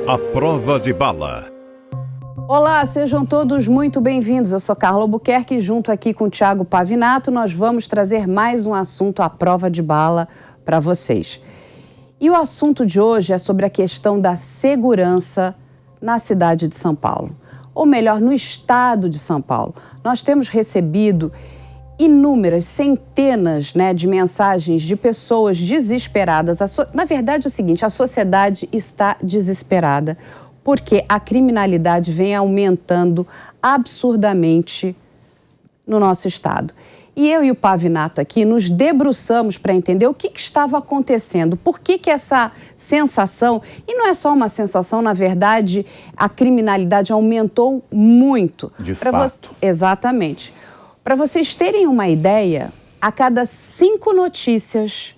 A prova de bala. Olá, sejam todos muito bem-vindos. Eu sou Carla Albuquerque e junto aqui com o Thiago Pavinato nós vamos trazer mais um assunto à prova de bala para vocês. E o assunto de hoje é sobre a questão da segurança na cidade de São Paulo, ou melhor, no estado de São Paulo. Nós temos recebido inúmeras, centenas, de mensagens de pessoas desesperadas. Na verdade, é o seguinte, a sociedade está desesperada porque a criminalidade vem aumentando absurdamente no nosso estado. E eu e o Pavinato aqui nos debruçamos para entender o que estava acontecendo, por que essa sensação, e não é só uma sensação, na verdade, a criminalidade aumentou muito. De fato. Exatamente. Para vocês terem uma ideia, a cada 5 notícias,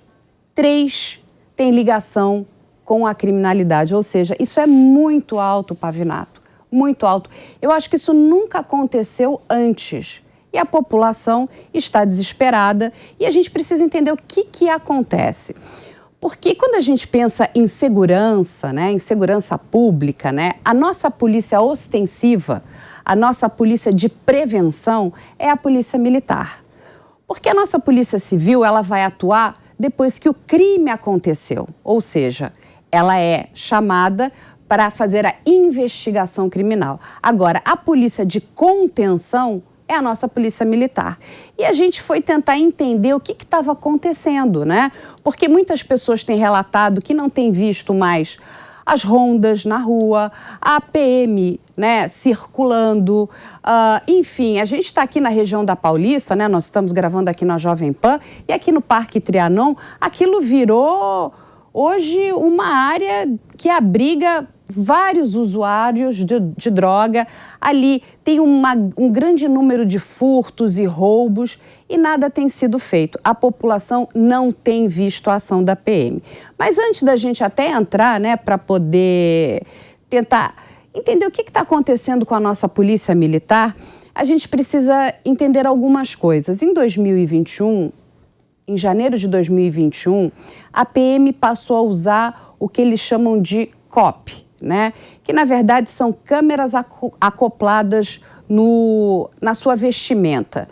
3 têm ligação com a criminalidade. Ou seja, isso é muito alto, Pavinato, muito alto. Eu acho que isso nunca aconteceu antes. E a população está desesperada e a gente precisa entender o que acontece. Porque quando a gente pensa em segurança, em segurança pública, a nossa polícia ostensiva, a nossa polícia de prevenção é a polícia militar. Porque a nossa polícia civil, ela vai atuar depois que o crime aconteceu. Ou seja, ela é chamada para fazer a investigação criminal. Agora, a polícia de contenção é a nossa polícia militar. E a gente foi tentar entender o que estava acontecendo, Porque muitas pessoas têm relatado que não têm visto mais as rondas na rua, a PM, circulando, enfim, a gente está aqui na região da Paulista, nós estamos gravando aqui na Jovem Pan, e aqui no Parque Trianon, aquilo virou hoje uma área que abriga vários usuários de droga. Ali tem um grande número de furtos e roubos e nada tem sido feito. A população não tem visto a ação da PM. Mas antes da gente até entrar, para poder tentar entender o que está acontecendo com a nossa polícia militar, a gente precisa entender algumas coisas. Em 2021, em janeiro de 2021, a PM passou a usar o que eles chamam de COP, que na verdade são câmeras acopladas na sua vestimenta,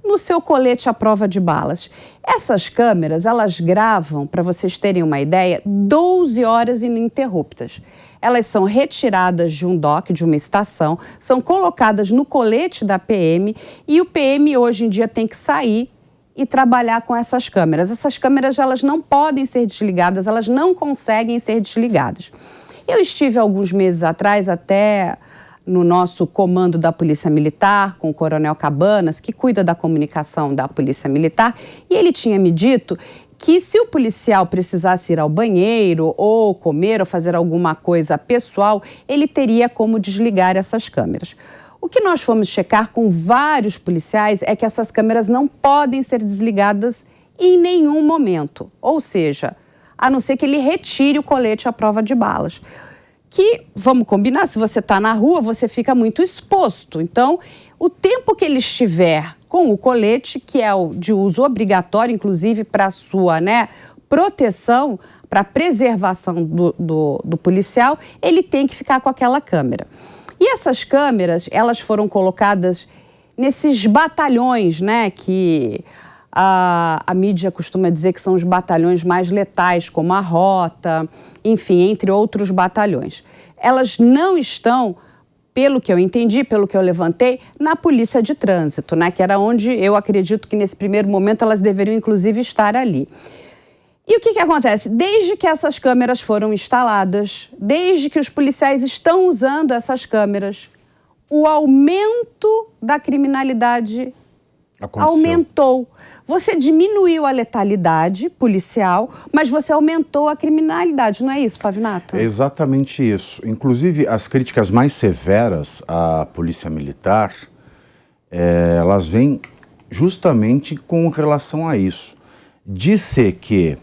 no seu colete à prova de balas. Essas câmeras, elas gravam, para vocês terem uma ideia, 12 horas ininterruptas. Elas são retiradas de um dock, de uma estação, são colocadas no colete da PM e o PM hoje em dia tem que sair e trabalhar com essas câmeras. Essas câmeras, elas não podem ser desligadas, elas não conseguem ser desligadas. Eu estive alguns meses atrás até no nosso comando da Polícia Militar, com o Coronel Cabanas, que cuida da comunicação da Polícia Militar, e ele tinha me dito que se o policial precisasse ir ao banheiro ou comer ou fazer alguma coisa pessoal, ele teria como desligar essas câmeras. O que nós fomos checar com vários policiais é que essas câmeras não podem ser desligadas em nenhum momento. Ou seja, a não ser que ele retire o colete à prova de balas. Que, vamos combinar, se você está na rua, você fica muito exposto. Então, o tempo que ele estiver com o colete, que é o de uso obrigatório, inclusive para a sua proteção, para a preservação do policial, ele tem que ficar com aquela câmera. E essas câmeras, elas foram colocadas nesses batalhões, que a mídia costuma dizer que são os batalhões mais letais, como a Rota, enfim, entre outros batalhões. Elas não estão, pelo que eu entendi, pelo que eu levantei, na polícia de trânsito, que era onde eu acredito que nesse primeiro momento elas deveriam inclusive estar ali. E o que acontece? Desde que essas câmeras foram instaladas, desde que os policiais estão usando essas câmeras, o aumento da criminalidade aumentou. Você diminuiu a letalidade policial, mas você aumentou a criminalidade, não é isso, Pavinato? É exatamente isso. Inclusive, as críticas mais severas à Polícia Militar, elas vêm justamente com relação a isso. Dizer que,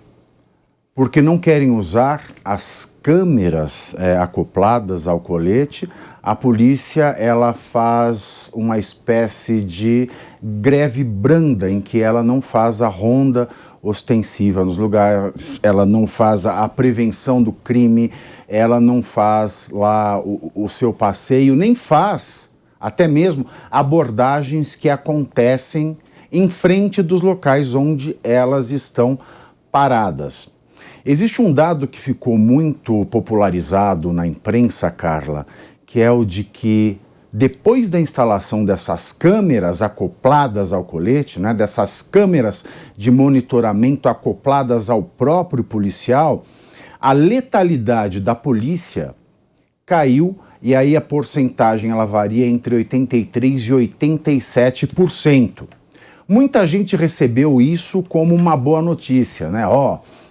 porque não querem usar as câmeras acopladas ao colete, a polícia ela faz uma espécie de greve branda em que ela não faz a ronda ostensiva nos lugares, ela não faz a prevenção do crime, ela não faz lá o seu passeio, nem faz até mesmo abordagens que acontecem em frente dos locais onde elas estão paradas. Existe um dado que ficou muito popularizado na imprensa, Carla, que é o de que depois da instalação dessas câmeras acopladas ao colete, né, dessas câmeras de monitoramento acopladas ao próprio policial, a letalidade da polícia caiu, e aí a porcentagem ela varia entre 83% e 87%. Muita gente recebeu isso como uma boa notícia, né?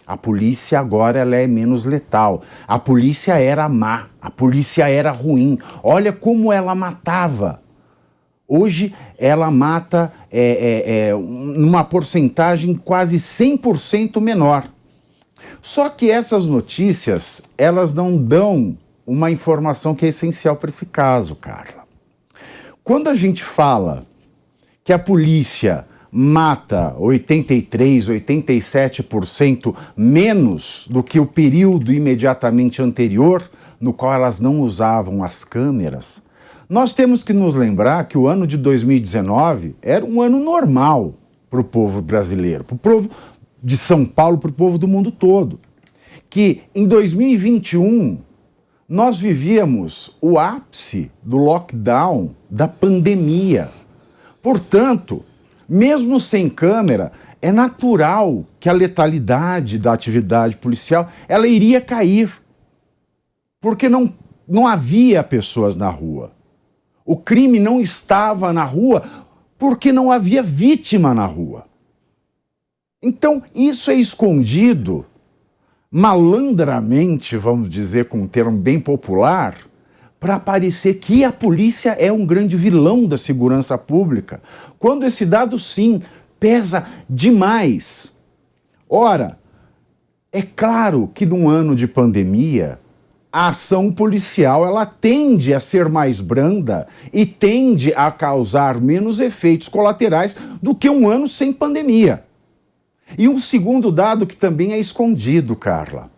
A polícia agora ela é menos letal. A polícia era má, a polícia era ruim. Olha como ela matava. Hoje ela mata numa porcentagem quase 100% menor. Só que essas notícias, elas não dão uma informação que é essencial para esse caso, Carla. Quando a gente fala que a polícia mata 83%, 87% menos do que o período imediatamente anterior, no qual elas não usavam as câmeras, nós temos que nos lembrar que o ano de 2019 era um ano normal para o povo brasileiro, para o povo de São Paulo, para o povo do mundo todo. Que em 2021 nós vivíamos o ápice do lockdown, da pandemia. Portanto, mesmo sem câmera, é natural que a letalidade da atividade policial ela iria cair, porque não havia pessoas na rua. O crime não estava na rua porque não havia vítima na rua. Então, isso é escondido malandramente, vamos dizer com um termo bem popular, para parecer que a polícia é um grande vilão da segurança pública, quando esse dado, sim, pesa demais. Ora, é claro que num ano de pandemia, a ação policial ela tende a ser mais branda e tende a causar menos efeitos colaterais do que um ano sem pandemia. E um segundo dado que também é escondido, Carla.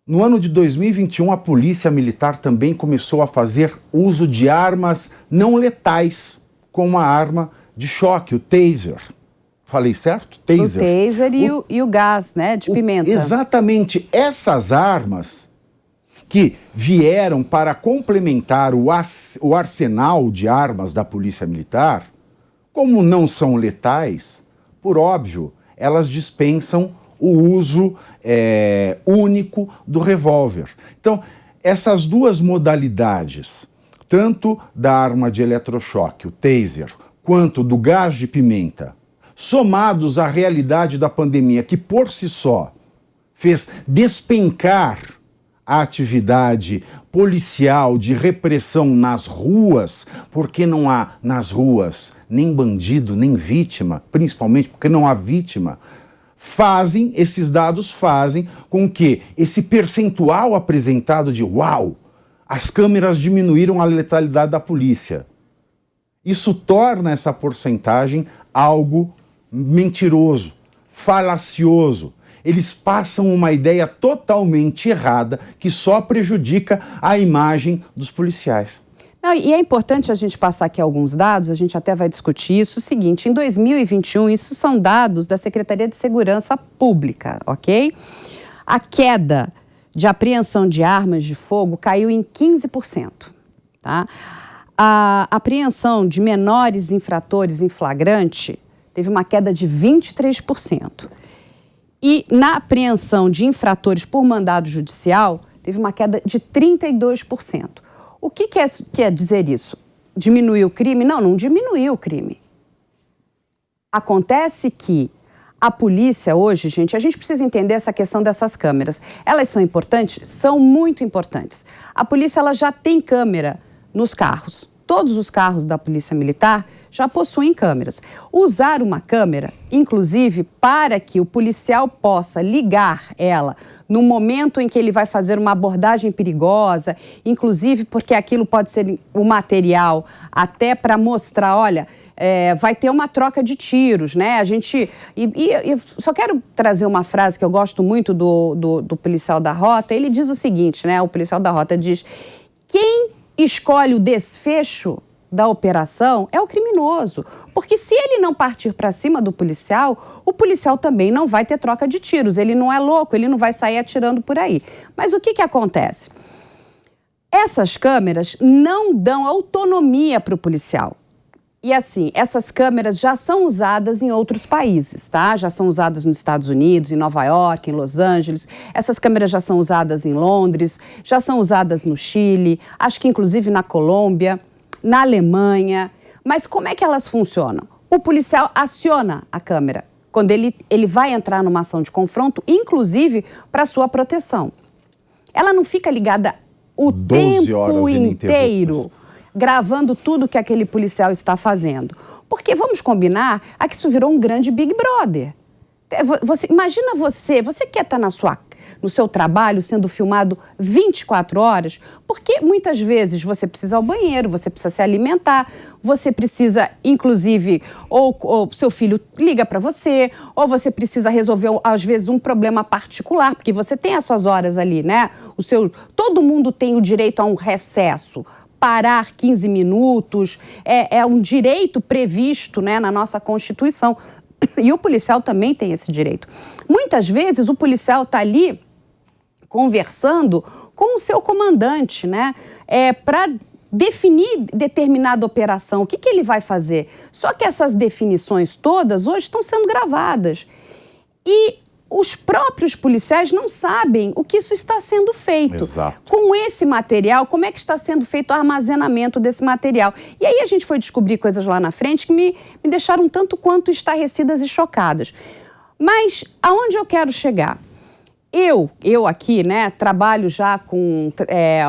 No ano de 2021, a Polícia Militar também começou a fazer uso de armas não letais, como a arma de choque, o taser. Falei certo? Taser. O taser e o gás, né, de pimenta. Exatamente. Essas armas que vieram para complementar o arsenal de armas da Polícia Militar, como não são letais, por óbvio, elas dispensam o uso único do revólver. Então, essas duas modalidades, tanto da arma de eletrochoque, o taser, quanto do gás de pimenta, somados à realidade da pandemia, que por si só fez despencar a atividade policial de repressão nas ruas, porque não há nas ruas nem bandido, nem vítima, principalmente porque não há vítima, esses dados fazem com que esse percentual apresentado de uau, as câmeras diminuíram a letalidade da polícia. Isso torna essa porcentagem algo mentiroso, falacioso. Eles passam uma ideia totalmente errada que só prejudica a imagem dos policiais. Não, e é importante a gente passar aqui alguns dados, a gente até vai discutir isso. O seguinte, em 2021, isso são dados da Secretaria de Segurança Pública, ok? A queda de apreensão de armas de fogo caiu em 15%, tá? A apreensão de menores infratores em flagrante teve uma queda de 23%. E na apreensão de infratores por mandado judicial, teve uma queda de 32%. O que quer dizer isso? Diminuiu o crime? Não, não diminuiu o crime. Acontece que a polícia hoje, gente, a gente precisa entender essa questão dessas câmeras. Elas são importantes? São muito importantes. A polícia ela já tem câmera nos carros, todos os carros da Polícia Militar já possuem câmeras. Usar uma câmera, inclusive, para que o policial possa ligar ela no momento em que ele vai fazer uma abordagem perigosa, inclusive porque aquilo pode ser o material até para mostrar, olha, vai ter uma troca de tiros, né? A gente... E só quero trazer uma frase que eu gosto muito do policial da Rota. Ele diz o seguinte, né? O policial da Rota diz: quem escolhe o desfecho da operação é o criminoso. Porque se ele não partir para cima do policial, o policial também não vai ter troca de tiros. Ele não é louco, ele não vai sair atirando por aí. Mas o que acontece? Essas câmeras não dão autonomia para o policial. E assim, essas câmeras já são usadas em outros países, tá? Já são usadas nos Estados Unidos, em Nova York, em Los Angeles. Essas câmeras já são usadas em Londres, já são usadas no Chile, acho que inclusive na Colômbia, na Alemanha. Mas como é que elas funcionam? O policial aciona a câmera quando ele vai entrar numa ação de confronto, inclusive para sua proteção. Ela não fica ligada o tempo inteiro, gravando tudo que aquele policial está fazendo. Porque, vamos combinar, aqui isso virou um grande Big Brother. Imagina você quer estar no seu trabalho sendo filmado 24 horas, porque muitas vezes você precisa ir ao banheiro, você precisa se alimentar, você precisa, inclusive, ou seu filho liga para você, ou você precisa resolver, às vezes, um problema particular, porque você tem as suas horas ali, né? Todo mundo tem o direito a um recesso. Parar 15 minutos, é um direito previsto, né, na nossa Constituição. E o policial também tem esse direito. Muitas vezes o policial está ali conversando com o seu comandante, né, para definir determinada operação, o que ele vai fazer. Só que essas definições todas hoje estão sendo gravadas. E os próprios policiais não sabem o que isso está sendo feito. Exato. Com esse material, como é que está sendo feito o armazenamento desse material? E aí a gente foi descobrir coisas lá na frente que me deixaram tanto quanto estarrecidas e chocadas. Mas aonde eu quero chegar? Eu aqui, né, trabalho já com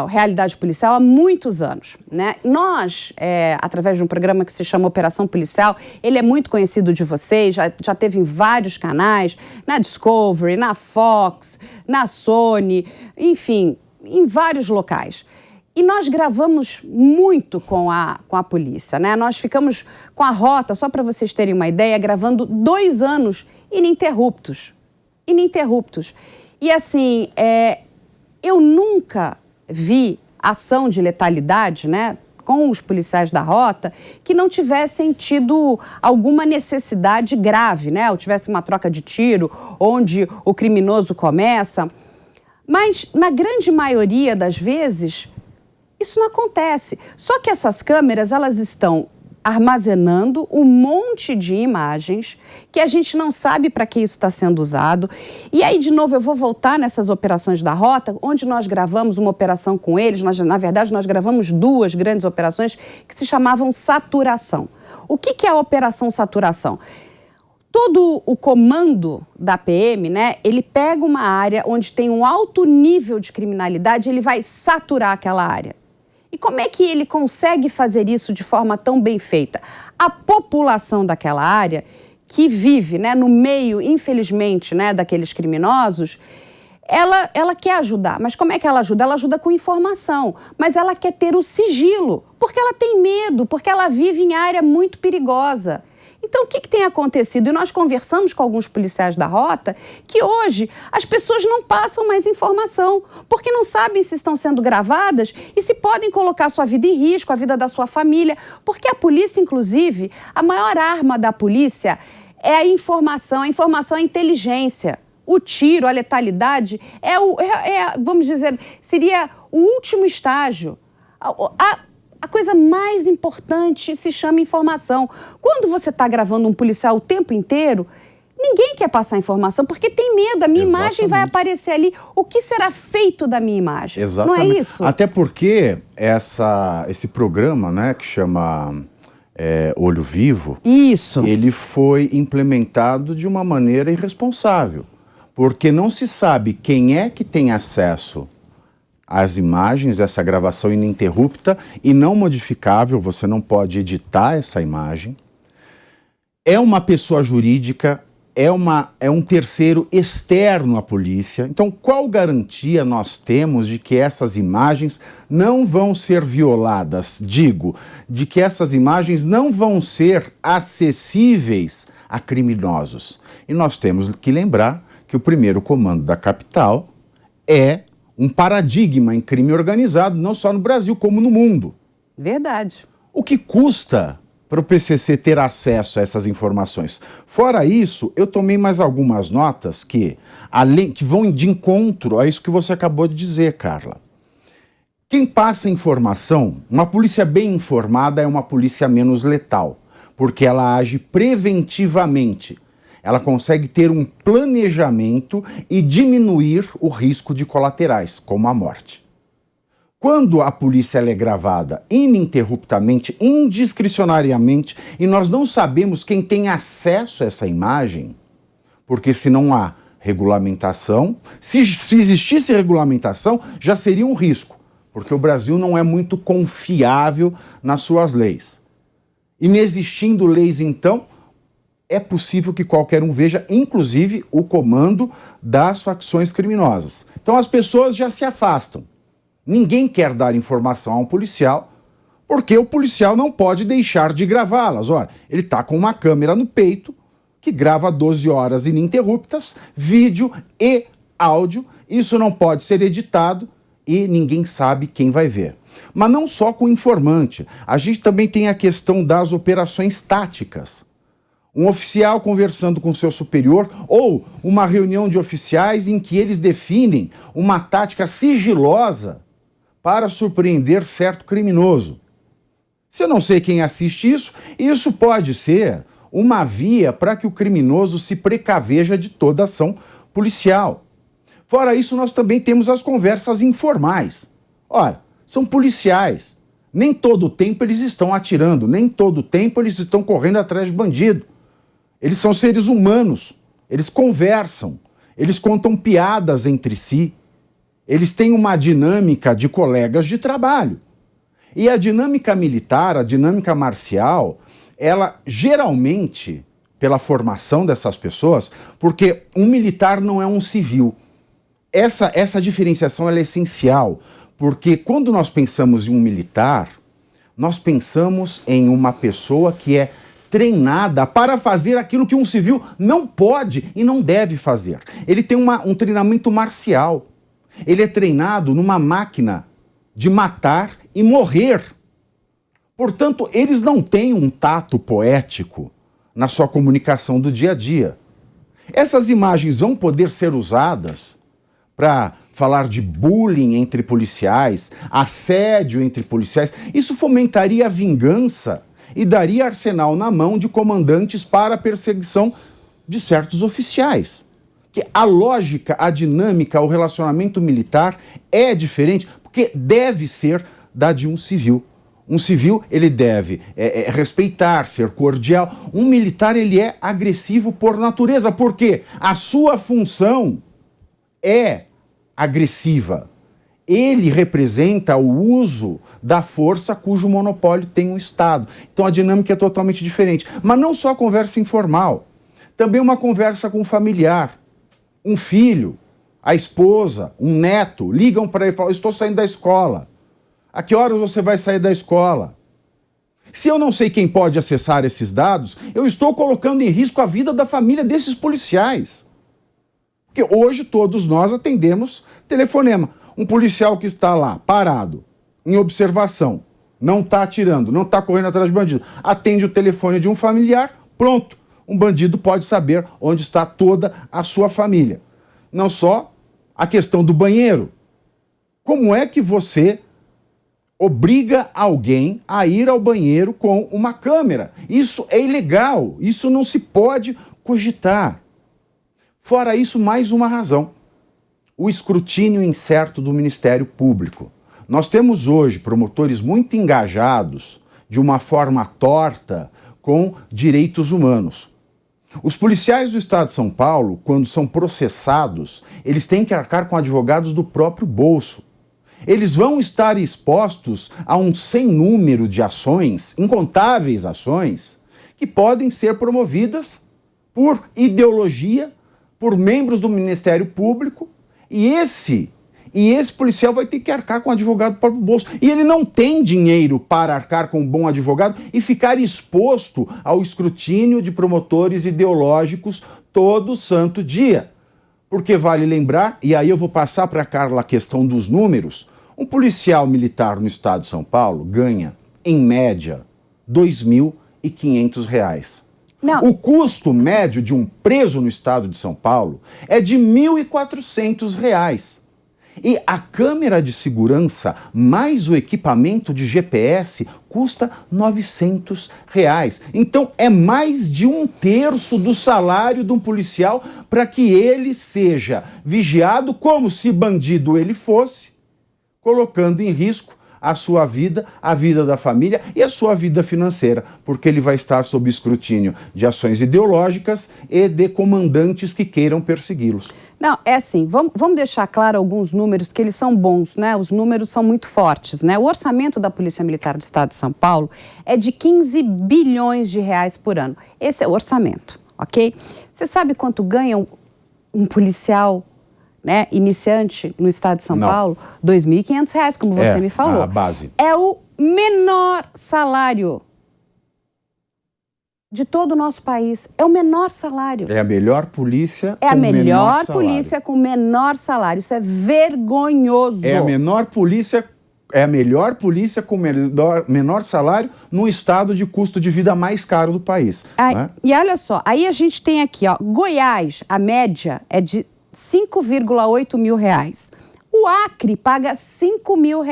realidade policial há muitos anos, né? Nós, através de um programa que se chama Operação Policial, ele é muito conhecido de vocês, já teve em vários canais, na Discovery, na Fox, na Sony, enfim, em vários locais. E nós gravamos muito com a polícia, né? Nós ficamos com a Rota, só para vocês terem uma ideia, gravando 2 anos ininterruptos. E assim, eu nunca vi ação de letalidade, né, com os policiais da Rota que não tivessem tido alguma necessidade grave, né, ou tivesse uma troca de tiro, onde o criminoso começa. Mas, na grande maioria das vezes, isso não acontece. Só que essas câmeras, elas estão armazenando um monte de imagens que a gente não sabe para que isso está sendo usado. E aí, de novo, eu vou voltar nessas operações da Rota, onde nós gravamos uma operação com eles. Na verdade, nós gravamos 2 grandes operações que se chamavam Saturação. O que é a Operação Saturação? Todo o comando da PM, né, ele pega uma área onde tem um alto nível de criminalidade, ele vai saturar aquela área. E como é que ele consegue fazer isso de forma tão bem feita? A população daquela área, que vive, né, no meio, infelizmente, né, daqueles criminosos, ela quer ajudar. Mas como é que ela ajuda? Ela ajuda com informação. Mas ela quer ter o sigilo, porque ela tem medo, porque ela vive em área muito perigosa. Então, o que tem acontecido? E nós conversamos com alguns policiais da Rota que hoje as pessoas não passam mais informação, porque não sabem se estão sendo gravadas e se podem colocar sua vida em risco, a vida da sua família, porque a polícia, inclusive, a maior arma da polícia é a informação é a inteligência. O tiro, a letalidade, vamos dizer, seria o último estágio. A coisa mais importante se chama informação. Quando você está gravando um policial o tempo inteiro, ninguém quer passar informação, porque tem medo. A minha imagem vai aparecer ali. O que será feito da minha imagem? Exatamente. Não é isso? Até porque esse programa, né, que chama Olho Vivo, isso, ele foi implementado de uma maneira irresponsável. Porque não se sabe quem é que tem acesso as imagens dessa gravação ininterrupta e não modificável, você não pode editar essa imagem. É uma pessoa jurídica, é um terceiro externo à polícia. Então, qual garantia nós temos de que essas imagens não vão ser violadas? Digo, de que essas imagens não vão ser acessíveis a criminosos. E nós temos que lembrar que o primeiro comando da capital é um paradigma em crime organizado, não só no Brasil, como no mundo. Verdade. O que custa para o PCC ter acesso a essas informações? Fora isso, eu tomei mais algumas notas que vão de encontro a isso que você acabou de dizer, Carla. Quem passa informação, uma polícia bem informada é uma polícia menos letal, porque ela age preventivamente. Ela consegue ter um planejamento e diminuir o risco de colaterais, como a morte. Quando a polícia é gravada ininterruptamente, indiscricionariamente, e nós não sabemos quem tem acesso a essa imagem, porque se não há regulamentação, se existisse regulamentação, já seria um risco, porque o Brasil não é muito confiável nas suas leis. Inexistindo leis, então, é possível que qualquer um veja, inclusive, o comando das facções criminosas. Então as pessoas já se afastam. Ninguém quer dar informação a um policial, porque o policial não pode deixar de gravá-las. Ora, ele está com uma câmera no peito, que grava 12 horas ininterruptas, vídeo e áudio. Isso não pode ser editado e ninguém sabe quem vai ver. Mas não só com o informante. A gente também tem a questão das operações táticas. Um oficial conversando com seu superior ou uma reunião de oficiais em que eles definem uma tática sigilosa para surpreender certo criminoso. Se eu não sei quem assiste isso pode ser uma via para que o criminoso se precaveja de toda ação policial. Fora isso, nós também temos as conversas informais. Ora, são policiais. Nem todo o tempo eles estão atirando, nem todo o tempo eles estão correndo atrás de bandido. Eles são seres humanos, eles conversam, eles contam piadas entre si, eles têm uma dinâmica de colegas de trabalho. E a dinâmica militar, a dinâmica marcial, ela geralmente, pela formação dessas pessoas, porque um militar não é um civil. Essa diferenciação ela é essencial, porque quando nós pensamos em um militar, nós pensamos em uma pessoa que é treinada para fazer aquilo que um civil não pode e não deve fazer. Ele tem um treinamento marcial. Ele é treinado numa máquina de matar e morrer. Portanto, eles não têm um tato poético na sua comunicação do dia a dia. Essas imagens vão poder ser usadas para falar de bullying entre policiais, assédio entre policiais. Isso fomentaria a vingança e daria arsenal na mão de comandantes para a perseguição de certos oficiais. Que a lógica, a dinâmica, o relacionamento militar é diferente, porque deve ser da de um civil. Um civil, ele deve respeitar, ser cordial. Um militar, ele é agressivo por natureza, porque a sua função é agressiva. Ele representa o uso da força cujo monopólio tem o Estado. Então a dinâmica é totalmente diferente. Mas não só a conversa informal, também uma conversa com o familiar. Um filho, a esposa, um neto, ligam para ele e falam: estou saindo da escola. A que horas você vai sair da escola? Se eu não sei quem pode acessar esses dados, eu estou colocando em risco a vida da família desses policiais. Porque hoje todos nós atendemos telefonema. Um policial que está lá, parado, em observação, não está atirando, não está correndo atrás de bandido, atende o telefone de um familiar, pronto. Um bandido pode saber onde está toda a sua família. Não só a questão do banheiro. Como é que você obriga alguém a ir ao banheiro com uma câmera? Isso é ilegal, isso não se pode cogitar. Fora isso, mais uma razão: o escrutínio incerto do Ministério Público. Nós temos hoje promotores muito engajados, de uma forma torta, com direitos humanos. Os policiais do Estado de São Paulo, quando são processados, eles têm que arcar com advogados do próprio bolso. Eles vão estar expostos a um sem número de ações, incontáveis ações, que podem ser promovidas por ideologia, por membros do Ministério Público, e esse policial vai ter que arcar com o advogado do próprio bolso. E ele não tem dinheiro para arcar com um bom advogado e ficar exposto ao escrutínio de promotores ideológicos todo santo dia. Porque vale lembrar, e aí eu vou passar para a Carla a questão dos números, um policial militar no estado de São Paulo ganha, em média, R$ 2.500. Não. O custo médio de um preso no estado de São Paulo é de R$ 1.400. E a câmera de segurança mais o equipamento de GPS custa R$ 900. Então é mais de 1/3 do salário de um policial para que ele seja vigiado como se bandido ele fosse, colocando em risco a sua vida, a vida da família e a sua vida financeira, porque ele vai estar sob escrutínio de ações ideológicas e de comandantes que queiram persegui-los. Não, é assim, vamos deixar claro alguns números que eles são bons, né? Os números são muito fortes, né? O orçamento da Polícia Militar do Estado de São Paulo é de 15 bilhões de reais por ano. Esse é o orçamento, ok? Você sabe quanto ganha um policial, né, iniciante no Estado de São Paulo? R$ 2.500, como você me falou. A base. É o menor salário de todo o nosso país. É o menor salário. É a melhor polícia É a com menor melhor salário. polícia com menor salário. Isso é vergonhoso. É a menor polícia, é a melhor polícia com menor salário no estado de custo de vida mais caro do país. Né? E olha só, aí a gente tem aqui, ó, Goiás, a média é de R$ 5,8 mil. O Acre paga R$ 5 mil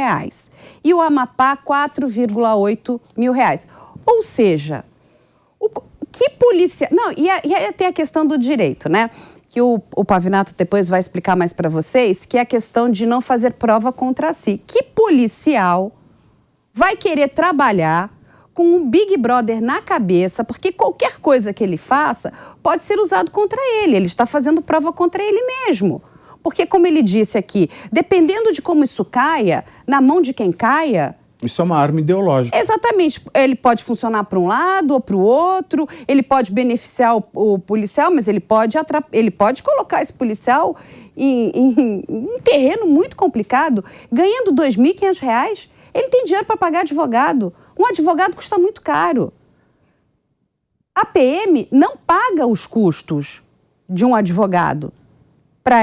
e o Amapá R$ 4,8 mil. Ou seja, que polícia... Não, e aí tem a questão do direito, né? Que o Pavinato depois vai explicar mais para vocês, que é a questão de não fazer prova contra si. Que policial vai querer trabalhar com um Big Brother na cabeça, porque qualquer coisa que ele faça pode ser usado contra ele. Ele está fazendo prova contra ele mesmo. Porque, como ele disse aqui, dependendo de como isso caia, na mão de quem caia... Isso é uma arma ideológica. Exatamente. Ele pode funcionar para um lado ou para o outro, ele pode beneficiar o policial, mas ele pode colocar esse policial em um terreno muito complicado. Ganhando R$ 2.500, ele tem dinheiro para pagar advogado. Um advogado custa muito caro. A PM não paga os custos de um advogado para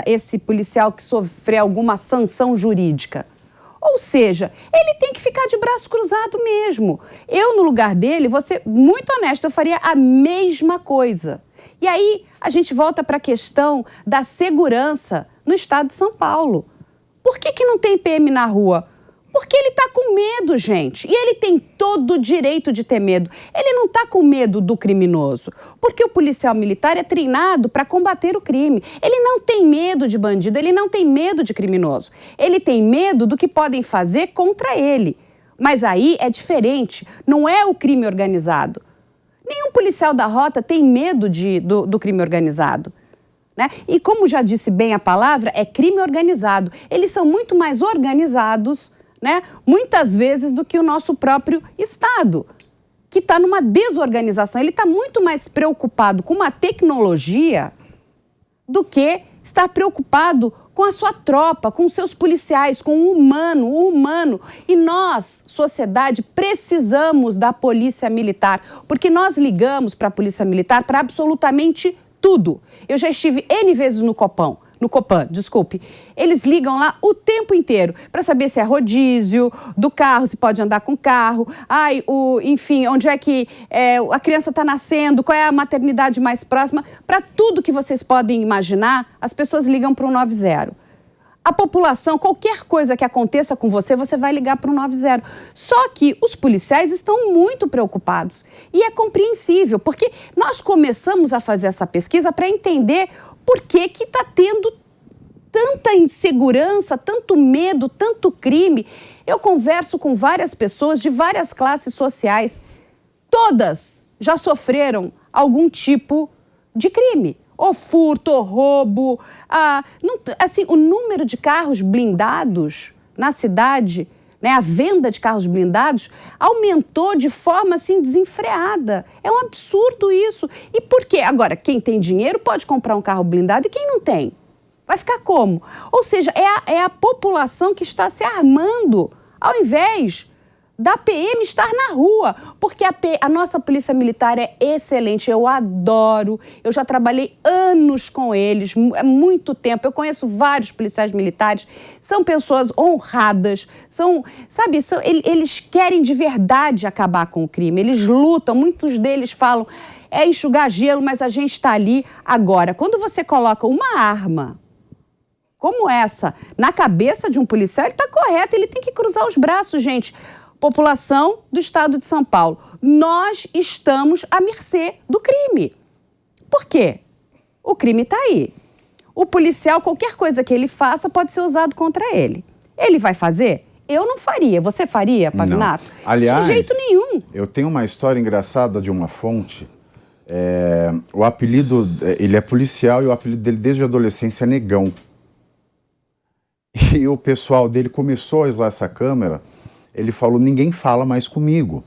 esse policial que sofrer alguma sanção jurídica. Ou seja, ele tem que ficar de braço cruzado mesmo. Eu, no lugar dele, vou ser muito honesta, eu faria a mesma coisa. E aí, a gente volta para a questão da segurança no estado de São Paulo. Por que não tem PM na rua? Porque ele está com medo, gente. E ele tem todo o direito de ter medo. Ele não está com medo do criminoso. Porque o policial militar é treinado para combater o crime. Ele não tem medo de bandido, ele não tem medo de criminoso. Ele tem medo do que podem fazer contra ele. Mas aí é diferente. Não é o crime organizado. Nenhum policial da rota tem medo do crime organizado. Né? E como já disse bem a palavra, é crime organizado. Eles são muito mais organizados, né, muitas vezes, do que o nosso próprio Estado, que está numa desorganização. Ele está muito mais preocupado com uma tecnologia do que estar preocupado com a sua tropa, com seus policiais, com o humano. E nós, sociedade, precisamos da Polícia Militar, porque nós ligamos para a Polícia Militar para absolutamente tudo. Eu já estive N vezes no Copan, eles ligam lá o tempo inteiro para saber se é rodízio do carro, se pode andar com carro, enfim, onde é que a criança está nascendo, qual é a maternidade mais próxima. Para tudo que vocês podem imaginar, as pessoas ligam para o 90. A população, qualquer coisa que aconteça com você, você vai ligar para o 90. Só que os policiais estão muito preocupados. E é compreensível, porque nós começamos a fazer essa pesquisa para entender por que está tendo tanta insegurança, tanto medo, tanto crime. Eu converso com várias pessoas de várias classes sociais. Todas já sofreram algum tipo de crime. Ou furto, ou roubo. Assim, o número de carros blindados, na cidade, né, a venda de carros blindados aumentou de forma assim desenfreada. É um absurdo isso. E por quê? Agora, quem tem dinheiro pode comprar um carro blindado e quem não tem? Vai ficar como? Ou seja, é a população que está se armando, ao invés da PM estar na rua, porque a nossa polícia militar é excelente, eu adoro, eu já trabalhei anos com eles, é muito tempo, eu conheço vários policiais militares, são pessoas honradas, eles querem de verdade acabar com o crime, eles lutam, muitos deles falam, é enxugar gelo, mas a gente está ali agora. Quando você coloca uma arma como essa na cabeça de um policial, ele está correto, ele tem que cruzar os braços, gente. População do estado de São Paulo, nós estamos à mercê do crime. Por quê? O crime está aí. O policial, qualquer coisa que ele faça, pode ser usado contra ele. Ele vai fazer? Eu não faria. Você faria, Pavinato? Não. Aliás, de jeito nenhum. Eu tenho uma história engraçada de uma fonte. O apelido, ele é policial e o apelido dele desde a adolescência é Negão. E o pessoal dele começou a usar essa câmera. Ele falou, ninguém fala mais comigo.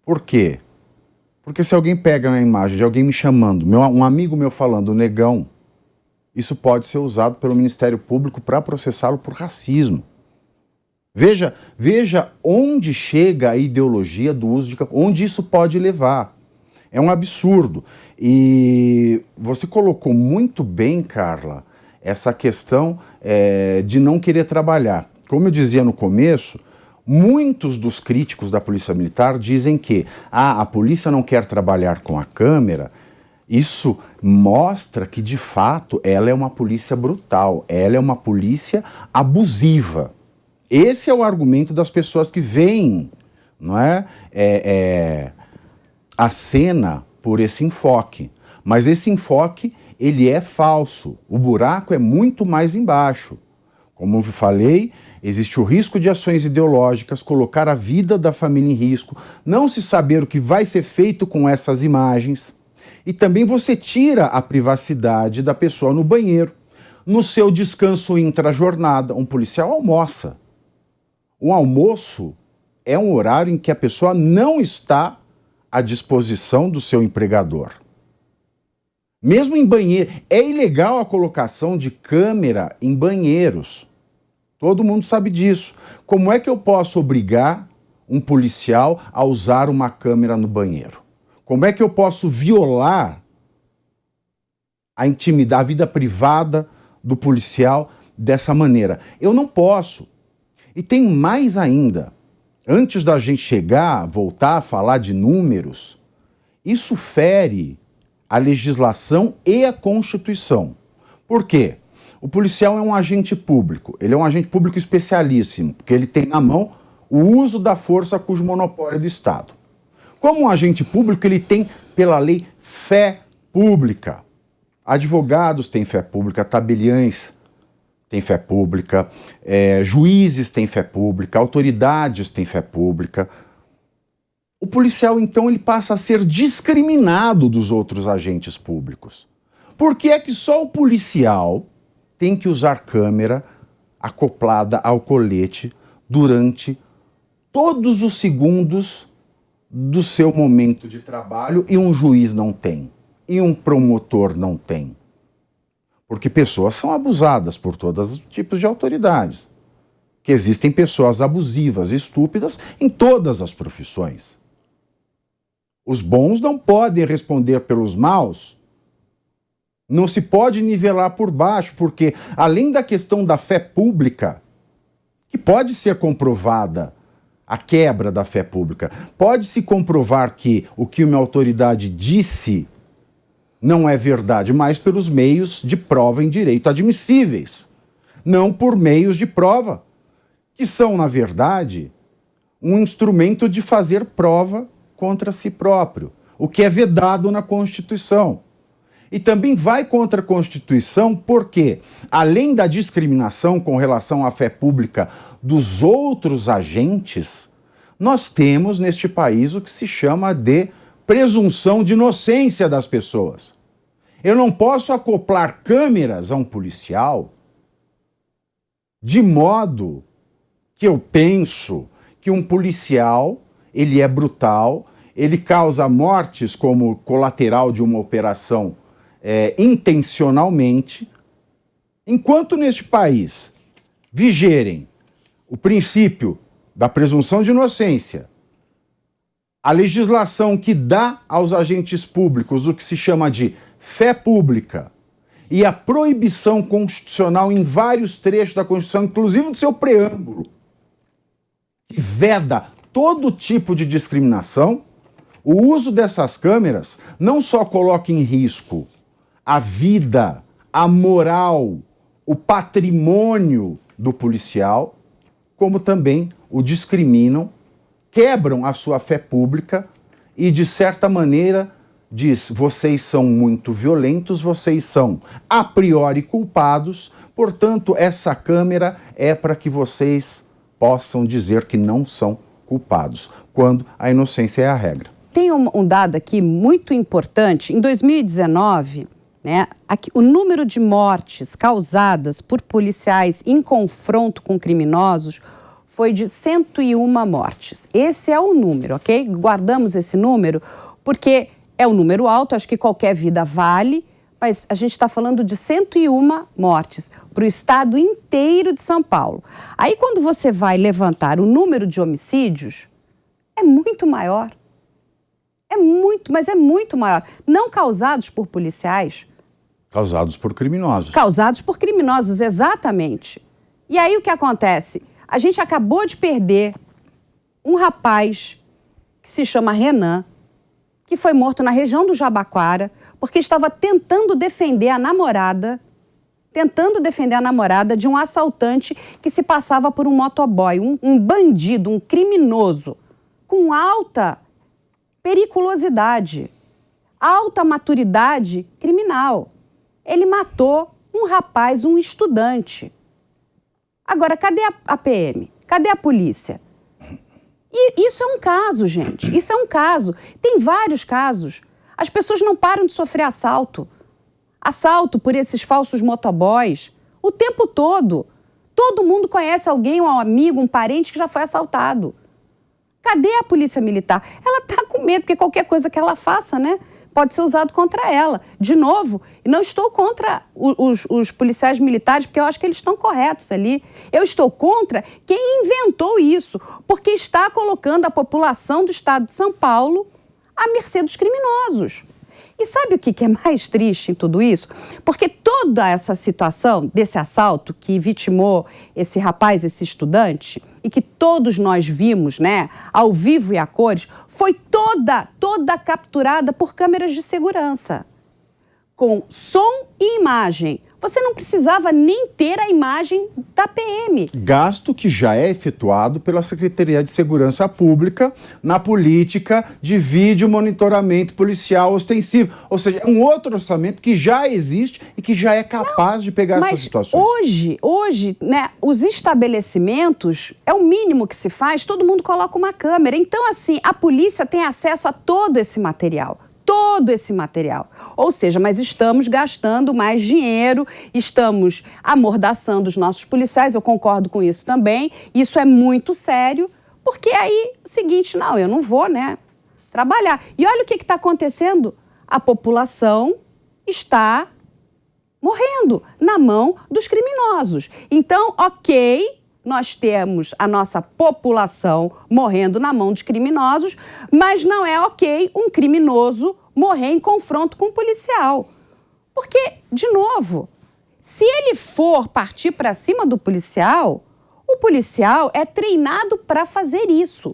Por quê? Porque se alguém pega uma imagem de alguém me chamando, um amigo meu falando negão, isso pode ser usado pelo Ministério Público para processá-lo por racismo. Veja onde chega a ideologia do uso de... onde isso pode levar. É um absurdo. E você colocou muito bem, Carla, essa questão de não querer trabalhar. Como eu dizia no começo, muitos dos críticos da Polícia Militar dizem que a polícia não quer trabalhar com a câmera. Isso mostra que, de fato, ela é uma polícia brutal, ela é uma polícia abusiva. Esse é o argumento das pessoas que veem, não é, a cena por esse enfoque. Mas esse enfoque, ele é falso. O buraco é muito mais embaixo. Como eu falei, existe o risco de ações ideológicas, colocar a vida da família em risco, não se saber o que vai ser feito com essas imagens. E também você tira a privacidade da pessoa no banheiro. No seu descanso intra-jornada, um policial almoça. Um almoço é um horário em que a pessoa não está à disposição do seu empregador. Mesmo em banheiro, é ilegal a colocação de câmera em banheiros. Todo mundo sabe disso. Como é que eu posso obrigar um policial a usar uma câmera no banheiro? Como é que eu posso violar a intimidade, a vida privada do policial dessa maneira? Eu não posso. E tem mais ainda. Antes da gente voltar a falar de números, isso fere a legislação e a Constituição. Por quê? O policial é um agente público, ele é um agente público especialíssimo, porque ele tem na mão o uso da força cujo monopólio é do Estado. Como um agente público, ele tem, pela lei, fé pública. Advogados têm fé pública, tabeliães têm fé pública, juízes têm fé pública, autoridades têm fé pública. O policial, então, ele passa a ser discriminado dos outros agentes públicos. Por que é que só o policial tem que usar câmera acoplada ao colete durante todos os segundos do seu momento de trabalho e um juiz não tem, e um promotor não tem? Porque pessoas são abusadas por todos os tipos de autoridades. Que existem pessoas abusivas, estúpidas em todas as profissões. Os bons não podem responder pelos maus. Não se pode nivelar por baixo, porque além da questão da fé pública, que pode ser comprovada, a quebra da fé pública, pode-se comprovar que o que uma autoridade disse não é verdade, mas pelos meios de prova em direito admissíveis, não por meios de prova, que são, na verdade, um instrumento de fazer prova contra si próprio, o que é vedado na Constituição. E também vai contra a Constituição porque, além da discriminação com relação à fé pública dos outros agentes, nós temos neste país o que se chama de presunção de inocência das pessoas. Eu não posso acoplar câmeras a um policial de modo que eu penso que um policial, ele é brutal, ele causa mortes como colateral de uma operação intencionalmente, enquanto neste país vigerem o princípio da presunção de inocência, a legislação que dá aos agentes públicos o que se chama de fé pública e a proibição constitucional em vários trechos da Constituição, inclusive do seu preâmbulo, que veda todo tipo de discriminação, o uso dessas câmeras não só coloca em risco a vida, a moral, o patrimônio do policial, como também o discriminam, quebram a sua fé pública e, de certa maneira, diz: vocês são muito violentos, vocês são a priori culpados, portanto, essa câmera é para que vocês possam dizer que não são culpados, quando a inocência é a regra. Tem um dado aqui muito importante. Em 2019, o número de mortes causadas por policiais em confronto com criminosos foi de 101 mortes. Esse é o número, ok? Guardamos esse número porque é um número alto, acho que qualquer vida vale, mas a gente está falando de 101 mortes para o estado inteiro de São Paulo. Aí, quando você vai levantar o número de homicídios, é muito maior. Mas é muito maior. Não causados por policiais. Causados por criminosos. Causados por criminosos, exatamente. E aí o que acontece? A gente acabou de perder um rapaz que se chama Renan, que foi morto na região do Jabaquara, porque estava tentando defender a namorada de um assaltante que se passava por um motoboy, um bandido, um criminoso, com alta periculosidade, alta maturidade criminal. Ele matou um rapaz, um estudante. Agora, cadê a PM? Cadê a polícia? E isso é um caso, gente. Isso é um caso. Tem vários casos. As pessoas não param de sofrer assalto. Assalto por esses falsos motoboys o tempo todo. Todo mundo conhece alguém, um amigo, um parente que já foi assaltado. Cadê a polícia militar? Ela está com medo, porque qualquer coisa que ela faça, pode ser usado contra ela. De novo, não estou contra os policiais militares, porque eu acho que eles estão corretos ali. Eu estou contra quem inventou isso, porque está colocando a população do estado de São Paulo à mercê dos criminosos. E sabe o que é mais triste em tudo isso? Porque toda essa situação desse assalto que vitimou esse rapaz, esse estudante, e que todos nós vimos, ao vivo e a cores, foi toda capturada por câmeras de segurança, com som e imagem. Você não precisava nem ter a imagem da PM. Gasto que já é efetuado pela Secretaria de Segurança Pública na política de vídeo monitoramento policial ostensivo. Ou seja, é um outro orçamento que já existe e que já é capaz de pegar essas situações. Hoje, os estabelecimentos, é o mínimo que se faz, todo mundo coloca uma câmera. Então, assim, a polícia tem acesso a todo esse material. Ou seja, mas estamos gastando mais dinheiro, estamos amordaçando os nossos policiais, eu concordo com isso também, isso é muito sério, porque aí, o seguinte, eu não vou, trabalhar. E olha o que está acontecendo, a população está morrendo na mão dos criminosos. Então, ok, nós temos a nossa população morrendo na mão dos criminosos, mas não é ok um criminoso morrer em confronto com um policial. Porque, de novo, se ele for partir para cima do policial, o policial é treinado para fazer isso.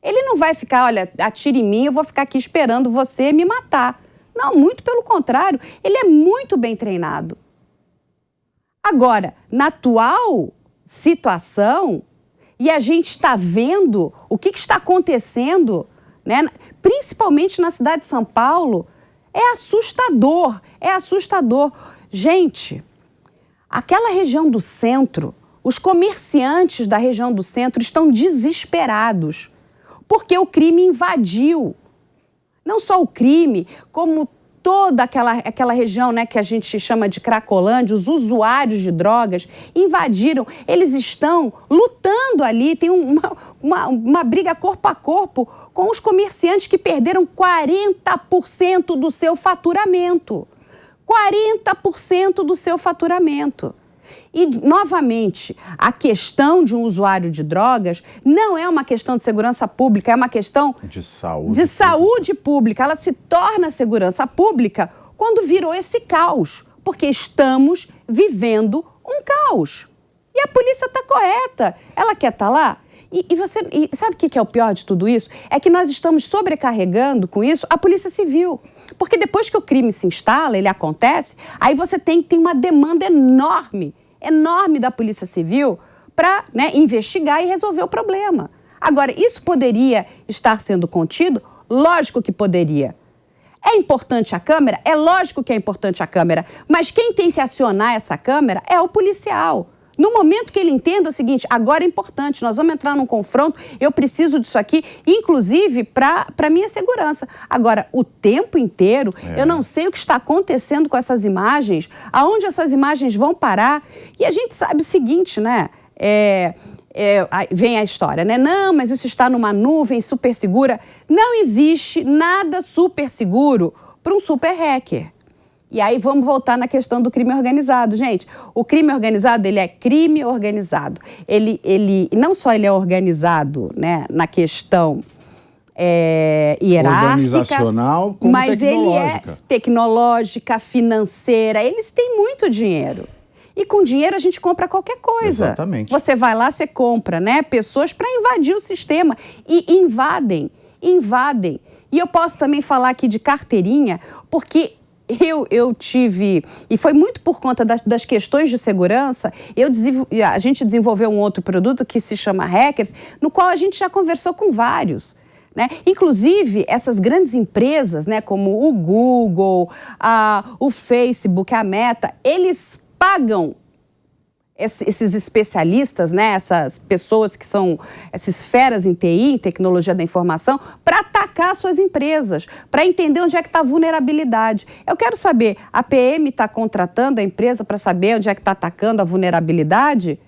Ele não vai ficar, olha, atire em mim, eu vou ficar aqui esperando você me matar. Não, muito pelo contrário, ele é muito bem treinado. Agora, na atual situação, e a gente está vendo o que está acontecendo, principalmente na cidade de São Paulo, é assustador. Gente, aquela região do centro, os comerciantes da região do centro estão desesperados, porque o crime invadiu. Não só o crime, como toda aquela região, né, que a gente chama de Cracolândia, os usuários de drogas invadiram, eles estão lutando ali, tem uma briga corpo a corpo com os comerciantes que perderam 40% do seu faturamento. 40% do seu faturamento. E, novamente, a questão de um usuário de drogas não é uma questão de segurança pública, é uma questão de saúde pública. Ela se torna segurança pública quando virou esse caos, porque estamos vivendo um caos. E a polícia está correta, ela quer estar lá. E sabe o que é o pior de tudo isso? É que nós estamos sobrecarregando com isso a Polícia Civil. Porque depois que o crime se instala, ele acontece, aí você tem uma demanda enorme da Polícia Civil para, né, investigar e resolver o problema. Agora, isso poderia estar sendo contido? Lógico que poderia. É importante a câmera? É lógico que é importante a câmera, mas quem tem que acionar essa câmera é o policial. No momento que ele entenda o seguinte, agora é importante, nós vamos entrar num confronto, eu preciso disso aqui, inclusive para minha segurança. Agora, o tempo inteiro, eu não sei o que está acontecendo com essas imagens, aonde essas imagens vão parar. E a gente sabe o seguinte, né? Vem a história, né? Não, mas isso está numa nuvem super segura. Não existe nada super seguro para um super hacker. E aí vamos voltar na questão do crime organizado, gente. O crime organizado, ele é crime organizado. Ele não só ele é organizado, né, na questão hierárquica, organizacional, como mas ele é tecnológica, financeira. Eles têm muito dinheiro. E com dinheiro a gente compra qualquer coisa. Exatamente. Você vai lá, você compra, né, pessoas para invadir o sistema. E invadem. E eu posso também falar aqui de carteirinha, porque eu tive, e foi muito por conta das questões de segurança, a gente desenvolveu um outro produto que se chama Hackers, no qual a gente já conversou com vários. Né? Inclusive, essas grandes empresas, né, como o Google, o Facebook, a Meta, eles pagam esses especialistas, né, essas pessoas que são essas feras em TI, em tecnologia da informação, para atacar suas empresas, para entender onde é que está a vulnerabilidade. Eu quero saber, a PM está contratando a empresa para saber onde é que está atacando a vulnerabilidade?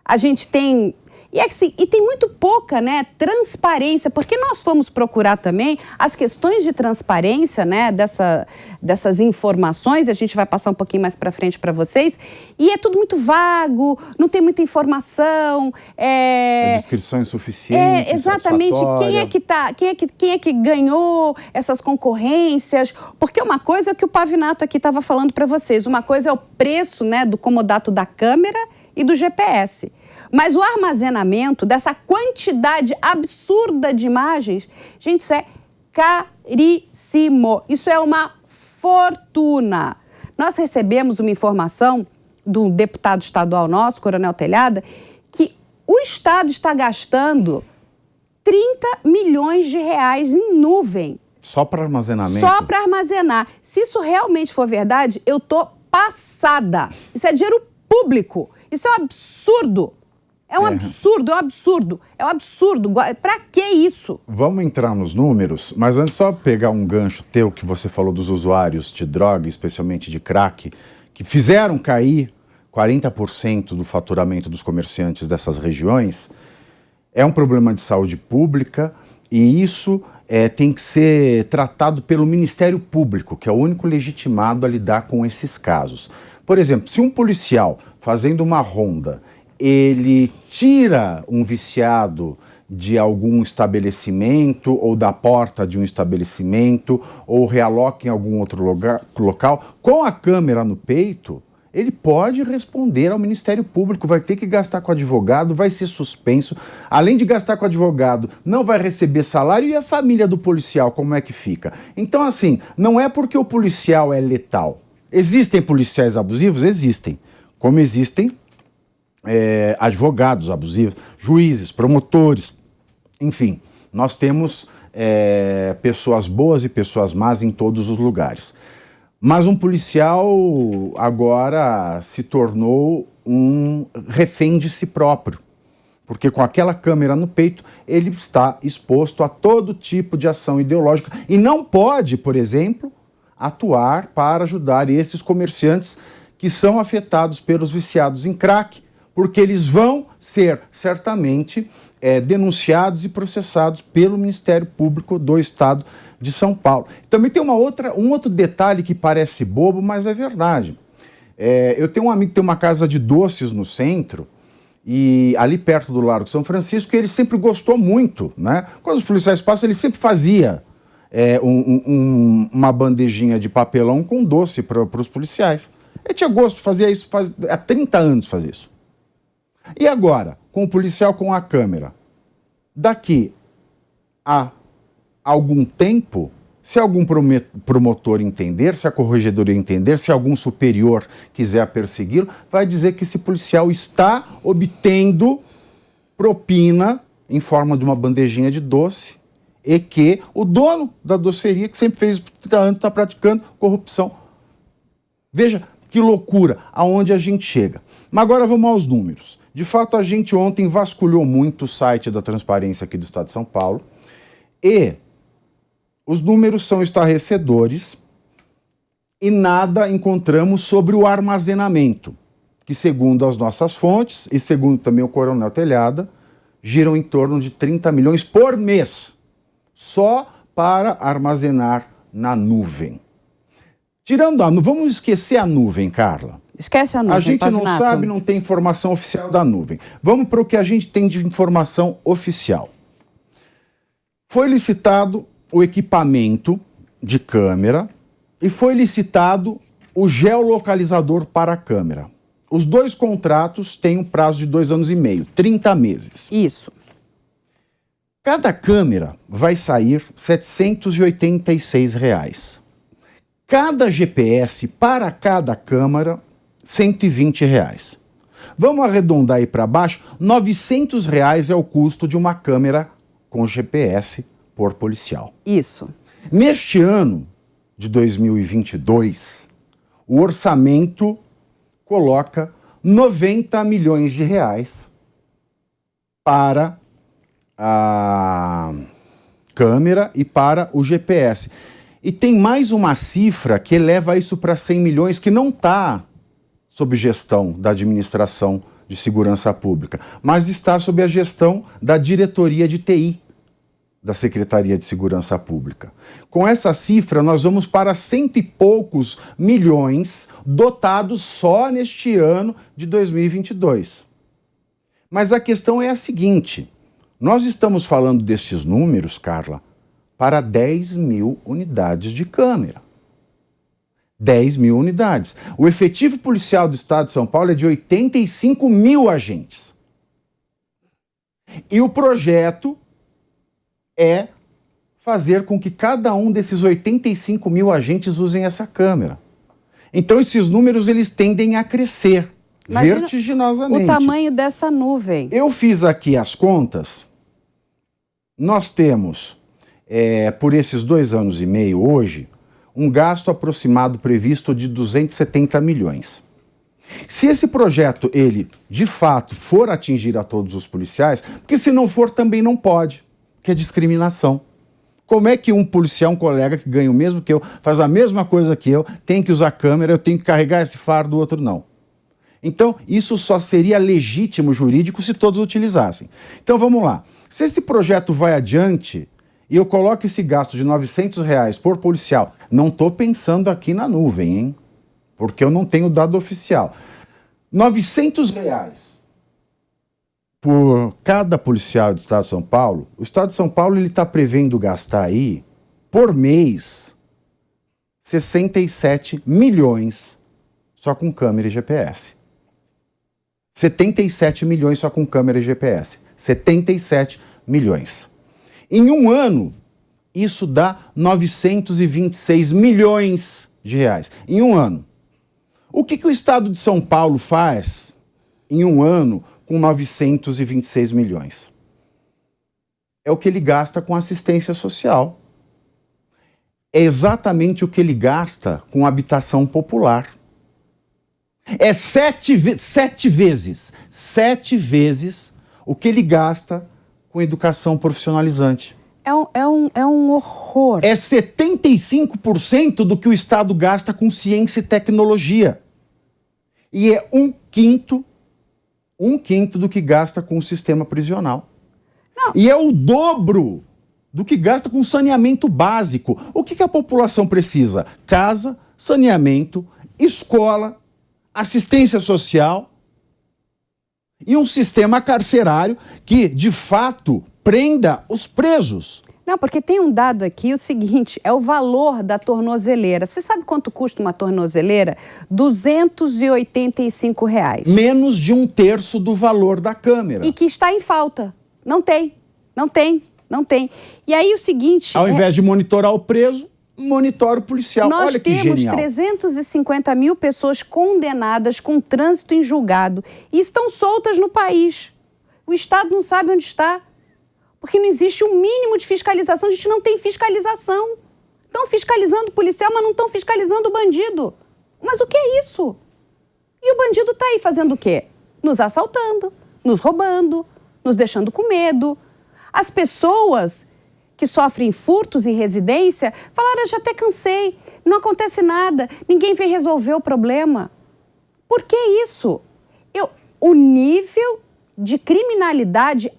A gente tem... E tem muito pouca, né, transparência, porque nós fomos procurar também as questões de transparência, né, dessas informações, e a gente vai passar um pouquinho mais para frente para vocês, e é tudo muito vago, não tem muita informação. Descrição insuficiente, exatamente, quem é que ganhou essas concorrências, porque uma coisa é o que o Pavinato aqui estava falando para vocês, uma coisa é o preço, né, do comodato da câmera e do GPS. Mas o armazenamento dessa quantidade absurda de imagens, gente, isso é caríssimo. Isso é uma fortuna. Nós recebemos uma informação do deputado estadual nosso, Coronel Telhada, que o Estado está gastando 30 milhões de reais em nuvem. Só para armazenamento? Só para armazenar. Se isso realmente for verdade, eu tô passada. Isso é dinheiro público. Isso é um absurdo. É um absurdo. Para que isso? Vamos entrar nos números, mas antes só pegar um gancho teu que você falou dos usuários de droga, especialmente de crack, que fizeram cair 40% do faturamento dos comerciantes dessas regiões. É um problema de saúde pública e isso tem que ser tratado pelo Ministério Público, que é o único legitimado a lidar com esses casos. Por exemplo, se um policial fazendo uma ronda, ele tira um viciado de algum estabelecimento ou da porta de um estabelecimento ou realoca em algum outro local, com a câmera no peito, ele pode responder ao Ministério Público, vai ter que gastar com advogado, vai ser suspenso. Além de gastar com advogado, não vai receber salário e a família do policial, como é que fica? Então, assim, não é porque o policial é letal. Existem policiais abusivos? Existem. Como existem advogados abusivos, juízes, promotores, enfim, nós temos pessoas boas e pessoas más em todos os lugares. Mas um policial agora se tornou um refém de si próprio, porque com aquela câmera no peito ele está exposto a todo tipo de ação ideológica e não pode, por exemplo, atuar para ajudar esses comerciantes que são afetados pelos viciados em crack, porque eles vão ser certamente denunciados e processados pelo Ministério Público do Estado de São Paulo. Também tem um outro detalhe que parece bobo, mas é verdade. Eu tenho um amigo que tem uma casa de doces no centro, e ali perto do Largo São Francisco, ele sempre gostou muito, né? Quando os policiais passam, ele sempre fazia uma bandejinha de papelão com doce para os policiais. Ele tinha gosto, fazia isso há 30 anos faz isso. E agora, com o policial com a câmera, daqui a algum tempo, se algum promotor entender, se a corregedoria entender, se algum superior quiser persegui-lo, vai dizer que esse policial está obtendo propina em forma de uma bandejinha de doce e que o dono da doceria, que sempre fez por 30 anos, está praticando corrupção. Veja que loucura, aonde a gente chega. Mas agora vamos aos números. De fato, a gente ontem vasculhou muito o site da Transparência aqui do Estado de São Paulo e os números são estarrecedores e nada encontramos sobre o armazenamento, que segundo as nossas fontes e segundo também o Coronel Telhada, giram em torno de 30 milhões por mês, só para armazenar na nuvem. Tirando a nuvem, vamos esquecer a nuvem, Carla. Esquece a nuvem, a gente não Pavinato. sabe, não tem informação oficial da nuvem. Vamos para o que a gente tem de informação oficial. Foi licitado o equipamento de câmera e foi licitado o geolocalizador para a câmera. Os dois contratos têm um prazo de 2 anos e meio, 30 meses. Isso. Cada câmera vai sair R$ 786. Cada GPS para cada câmera, R$ 120. Vamos arredondar aí para baixo, R$ 900 é o custo de uma câmera com GPS por policial. Isso. Neste ano de 2022, o orçamento coloca R$ 90 milhões para a câmera e para o GPS. E tem mais uma cifra que eleva isso para 100 milhões, que não está sob gestão da Administração de Segurança Pública, mas está sob a gestão da Diretoria de TI da Secretaria de Segurança Pública. Com essa cifra, nós vamos para 100 e poucos milhões dotados só neste ano de 2022. Mas a questão é a seguinte, nós estamos falando destes números, Carla, para 10 mil unidades de câmera. 10 mil unidades. O efetivo policial do Estado de São Paulo é de 85 mil agentes. E o projeto é fazer com que cada um desses 85 mil agentes usem essa câmera. Então esses números eles tendem a crescer vertiginosamente. O tamanho dessa nuvem. Eu fiz aqui as contas. Nós temos, por esses 2 anos e meio hoje, um gasto aproximado previsto de 270 milhões. Se esse projeto, ele, de fato, for atingir a todos os policiais, porque se não for, também não pode, que é discriminação. Como é que um policial, um colega que ganha o mesmo que eu, faz a mesma coisa que eu, tem que usar câmera, eu tenho que carregar esse fardo, o outro não? Então, isso só seria legítimo jurídico se todos utilizassem. Então, vamos lá. Se esse projeto vai adiante e eu coloco esse gasto de R$ 900 por policial, não estou pensando aqui na nuvem, hein? Porque eu não tenho dado oficial. R$ 900 por cada policial do Estado de São Paulo, o Estado de São Paulo está prevendo gastar aí, por mês, 67 milhões só com câmera e GPS. 77 milhões só com câmera e GPS. 77 milhões. Em um ano, isso dá 926 milhões de reais. Em um ano. O que o Estado de São Paulo faz em um ano com 926 milhões? É o que ele gasta com assistência social. É exatamente o que ele gasta com habitação popular. É 7 vezes o que ele gasta com educação profissionalizante. É um horror. É 75% do que o Estado gasta com ciência e tecnologia. E é um quinto do que gasta com o sistema prisional. Não. E é o dobro do que gasta com saneamento básico. O que a população precisa? Casa, saneamento, escola, assistência social e um sistema carcerário que, de fato, prenda os presos. Não, porque tem um dado aqui, o seguinte, é o valor da tornozeleira. Você sabe quanto custa uma tornozeleira? R$285. Menos de 1/3 do valor da câmera. E que está em falta. Não tem. E aí o seguinte... Ao invés de monitorar o preso, monitora o policial. Nós Olha que temos genial. 350 mil pessoas condenadas com trânsito em julgado e estão soltas no país. O Estado não sabe onde está. Porque não existe um mínimo de fiscalização, a gente não tem fiscalização. Estão fiscalizando o policial, mas não estão fiscalizando o bandido. Mas o que é isso? E o bandido está aí fazendo o quê? Nos assaltando, nos roubando, nos deixando com medo. As pessoas que sofrem furtos em residência falaram, já até cansei, não acontece nada, ninguém vem resolver o problema. Por que isso? O nível de criminalidade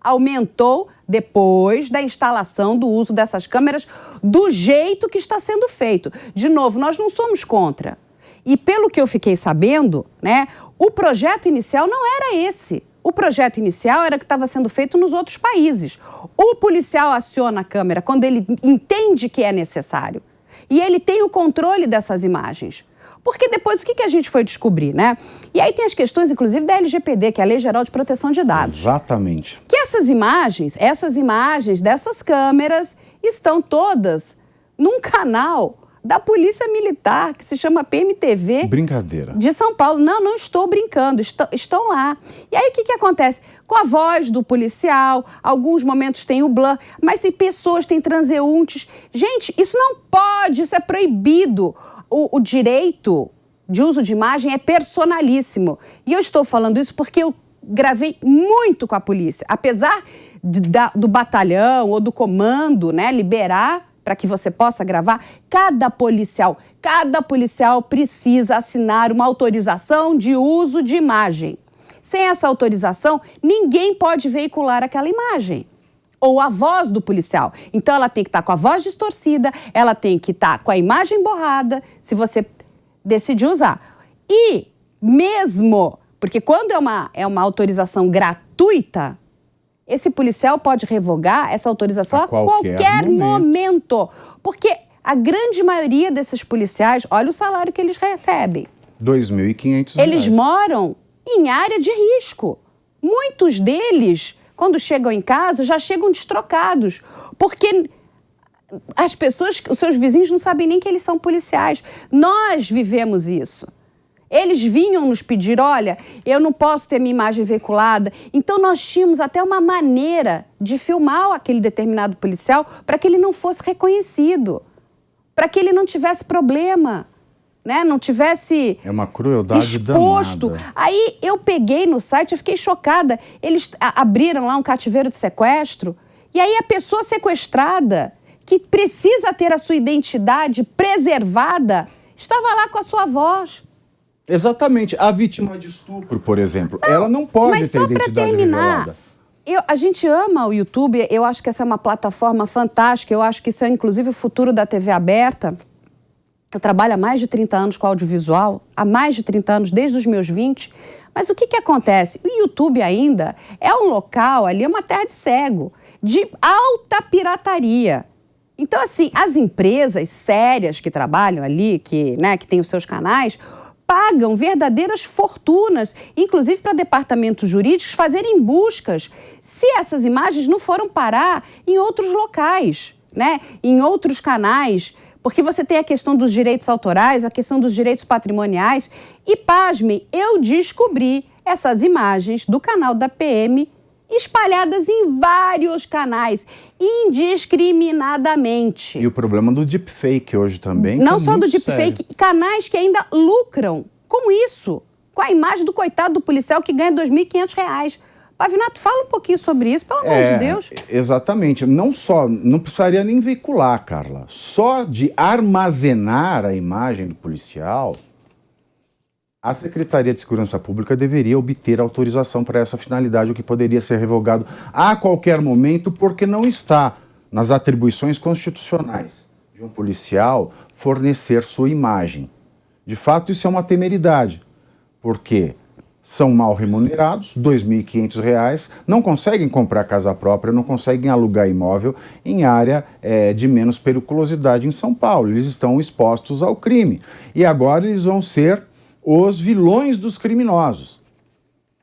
aumentou depois da instalação do uso dessas câmeras do jeito que está sendo feito. De novo, nós não somos contra. E pelo que eu fiquei sabendo, né, o projeto inicial não era esse. O projeto inicial era o que estava sendo feito nos outros países. O policial aciona a câmera quando ele entende que é necessário. E ele tem o controle dessas imagens. Porque depois, o que a gente foi descobrir, né? E aí tem as questões, inclusive, da LGPD, que é a Lei Geral de Proteção de Dados. Exatamente. Que essas imagens dessas câmeras estão todas num canal da Polícia Militar, que se chama PMTV. Brincadeira. De São Paulo. Não estou brincando, estão lá. E aí o que acontece? Com a voz do policial, alguns momentos tem o blur, mas tem pessoas, tem transeuntes. Gente, isso não pode, isso é proibido. O direito de uso de imagem é personalíssimo. E eu estou falando isso porque eu gravei muito com a polícia. Apesar do batalhão ou do comando, né, liberar para que você possa gravar, cada policial precisa assinar uma autorização de uso de imagem. Sem essa autorização, ninguém pode veicular aquela imagem. Ou a voz do policial. Então, ela tem que estar com a voz distorcida, ela tem que estar com a imagem borrada, se você decidir usar. E mesmo, porque quando é uma autorização gratuita, esse policial pode revogar essa autorização a qualquer momento. Porque a grande maioria desses policiais, olha o salário que eles recebem. R$2.500. Eles moram em área de risco. Muitos deles, quando chegam em casa, já chegam destrocados, porque as pessoas, os seus vizinhos não sabem nem que eles são policiais. Nós vivemos isso. Eles vinham nos pedir, olha, eu não posso ter minha imagem veiculada. Então nós tínhamos até uma maneira de filmar aquele determinado policial para que ele não fosse reconhecido, para que ele não tivesse problema, né? Não tivesse É uma crueldade exposto. danada. Aí eu peguei no site, eu fiquei chocada. Eles abriram lá um cativeiro de sequestro e aí a pessoa sequestrada, que precisa ter a sua identidade preservada, estava lá com a sua voz. Exatamente. A vítima de estupro, por exemplo, ela não pode ter identidade revelada. A gente ama o YouTube, eu acho que essa é uma plataforma fantástica, eu acho que isso é inclusive o futuro da TV aberta. Eu trabalho há mais de 30 anos com audiovisual, há mais de 30 anos, desde os meus 20. Mas o que acontece? O YouTube ainda é um local, ali é uma terra de cego, de alta pirataria. Então, assim, as empresas sérias que trabalham ali, que têm os seus canais, pagam verdadeiras fortunas, inclusive para departamentos jurídicos fazerem buscas, se essas imagens não foram parar em outros locais, né? Em outros canais, porque você tem a questão dos direitos autorais, a questão dos direitos patrimoniais. E, pasmem, eu descobri essas imagens do canal da PM espalhadas em vários canais, indiscriminadamente. E o problema do deepfake hoje também. Não só do deepfake, deepfake, canais que ainda lucram com isso, com a imagem do coitado do policial que ganha R$2.500 Pavinato, fala um pouquinho sobre isso, pelo amor de Deus. Exatamente. Não precisaria nem veicular, Carla. Só de armazenar a imagem do policial, a Secretaria de Segurança Pública deveria obter autorização para essa finalidade, o que poderia ser revogado a qualquer momento, porque não está nas atribuições constitucionais de um policial fornecer sua imagem. De fato, isso é uma temeridade, porque são mal remunerados, R$ 2.500, não conseguem comprar casa própria, não conseguem alugar imóvel em área de menos periculosidade em São Paulo. Eles estão expostos ao crime. E agora eles vão ser os vilões dos criminosos.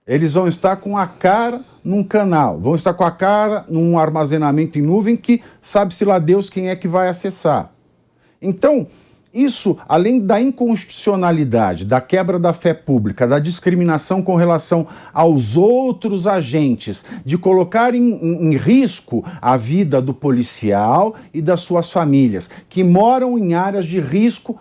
Eles vão estar com a cara num canal, vão estar com a cara num armazenamento em nuvem que sabe-se lá Deus quem é que vai acessar. Então, isso, além da inconstitucionalidade, da quebra da fé pública, da discriminação com relação aos outros agentes, de colocar em risco a vida do policial e das suas famílias, que moram em áreas de risco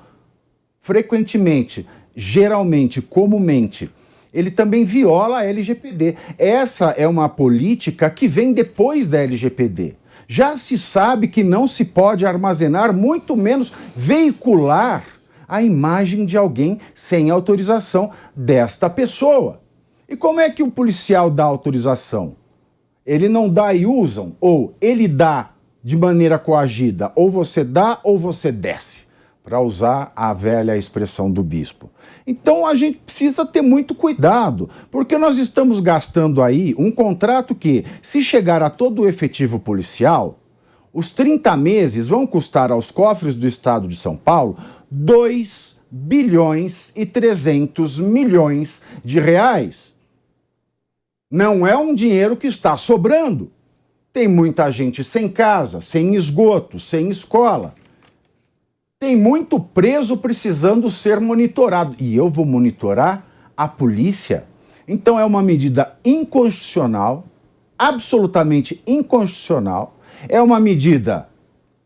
frequentemente, geralmente, comumente, ele também viola a LGPD. Essa é uma política que vem depois da LGPD. Já se sabe que não se pode armazenar, muito menos veicular a imagem de alguém sem autorização desta pessoa. E como é que o policial dá autorização? Ele não dá e usam, ou ele dá de maneira coagida, ou você dá ou você desce, para usar a velha expressão do bispo. Então a gente precisa ter muito cuidado, porque nós estamos gastando aí um contrato que, se chegar a todo o efetivo policial, os 30 meses vão custar aos cofres do estado de São Paulo 2 bilhões e 300 milhões de reais. Não é um dinheiro que está sobrando. Tem muita gente sem casa, sem esgoto, sem escola. Tem muito preso precisando ser monitorado. E eu vou monitorar a polícia? Então é uma medida inconstitucional, absolutamente inconstitucional. É uma medida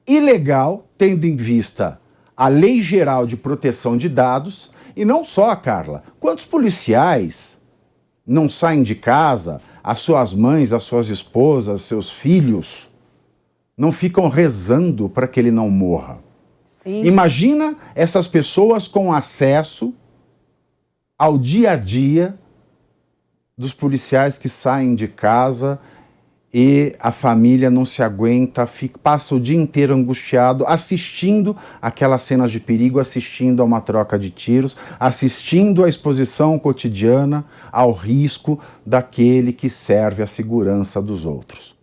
ilegal, tendo em vista a Lei Geral de Proteção de Dados. E não só, Carla. Quantos policiais não saem de casa, as suas mães, as suas esposas, seus filhos, não ficam rezando para que ele não morra? Sim. Imagina essas pessoas com acesso ao dia a dia dos policiais que saem de casa e a família não se aguenta, passa o dia inteiro angustiado, assistindo aquelas cenas de perigo, assistindo a uma troca de tiros, assistindo à exposição cotidiana ao risco daquele que serve à segurança dos outros.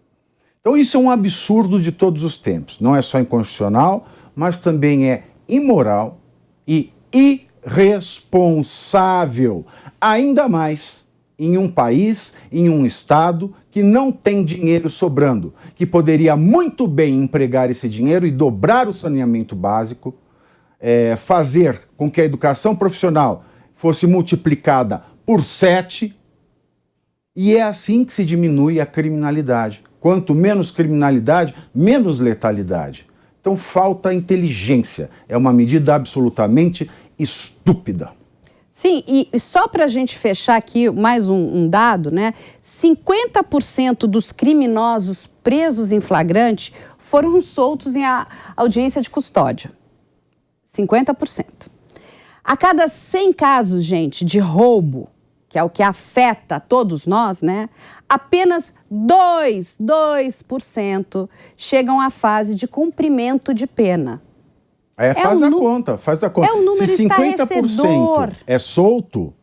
Então isso é um absurdo de todos os tempos. Não é só inconstitucional, mas também é imoral e irresponsável, ainda mais em um país, em um estado que não tem dinheiro sobrando, que poderia muito bem empregar esse dinheiro e dobrar o saneamento básico, fazer com que a educação profissional fosse multiplicada por 7, e é assim que se diminui a criminalidade. Quanto menos criminalidade, menos letalidade. Então falta inteligência, é uma medida absolutamente estúpida. Sim, e só para a gente fechar aqui mais um dado, né? 50% dos criminosos presos em flagrante foram soltos em audiência de custódia. 50%. A cada 100 casos, gente, de roubo, que é o que afeta todos nós, né? Apenas 2% chegam à fase de cumprimento de pena. Faz a conta. É um número Se 50% é solto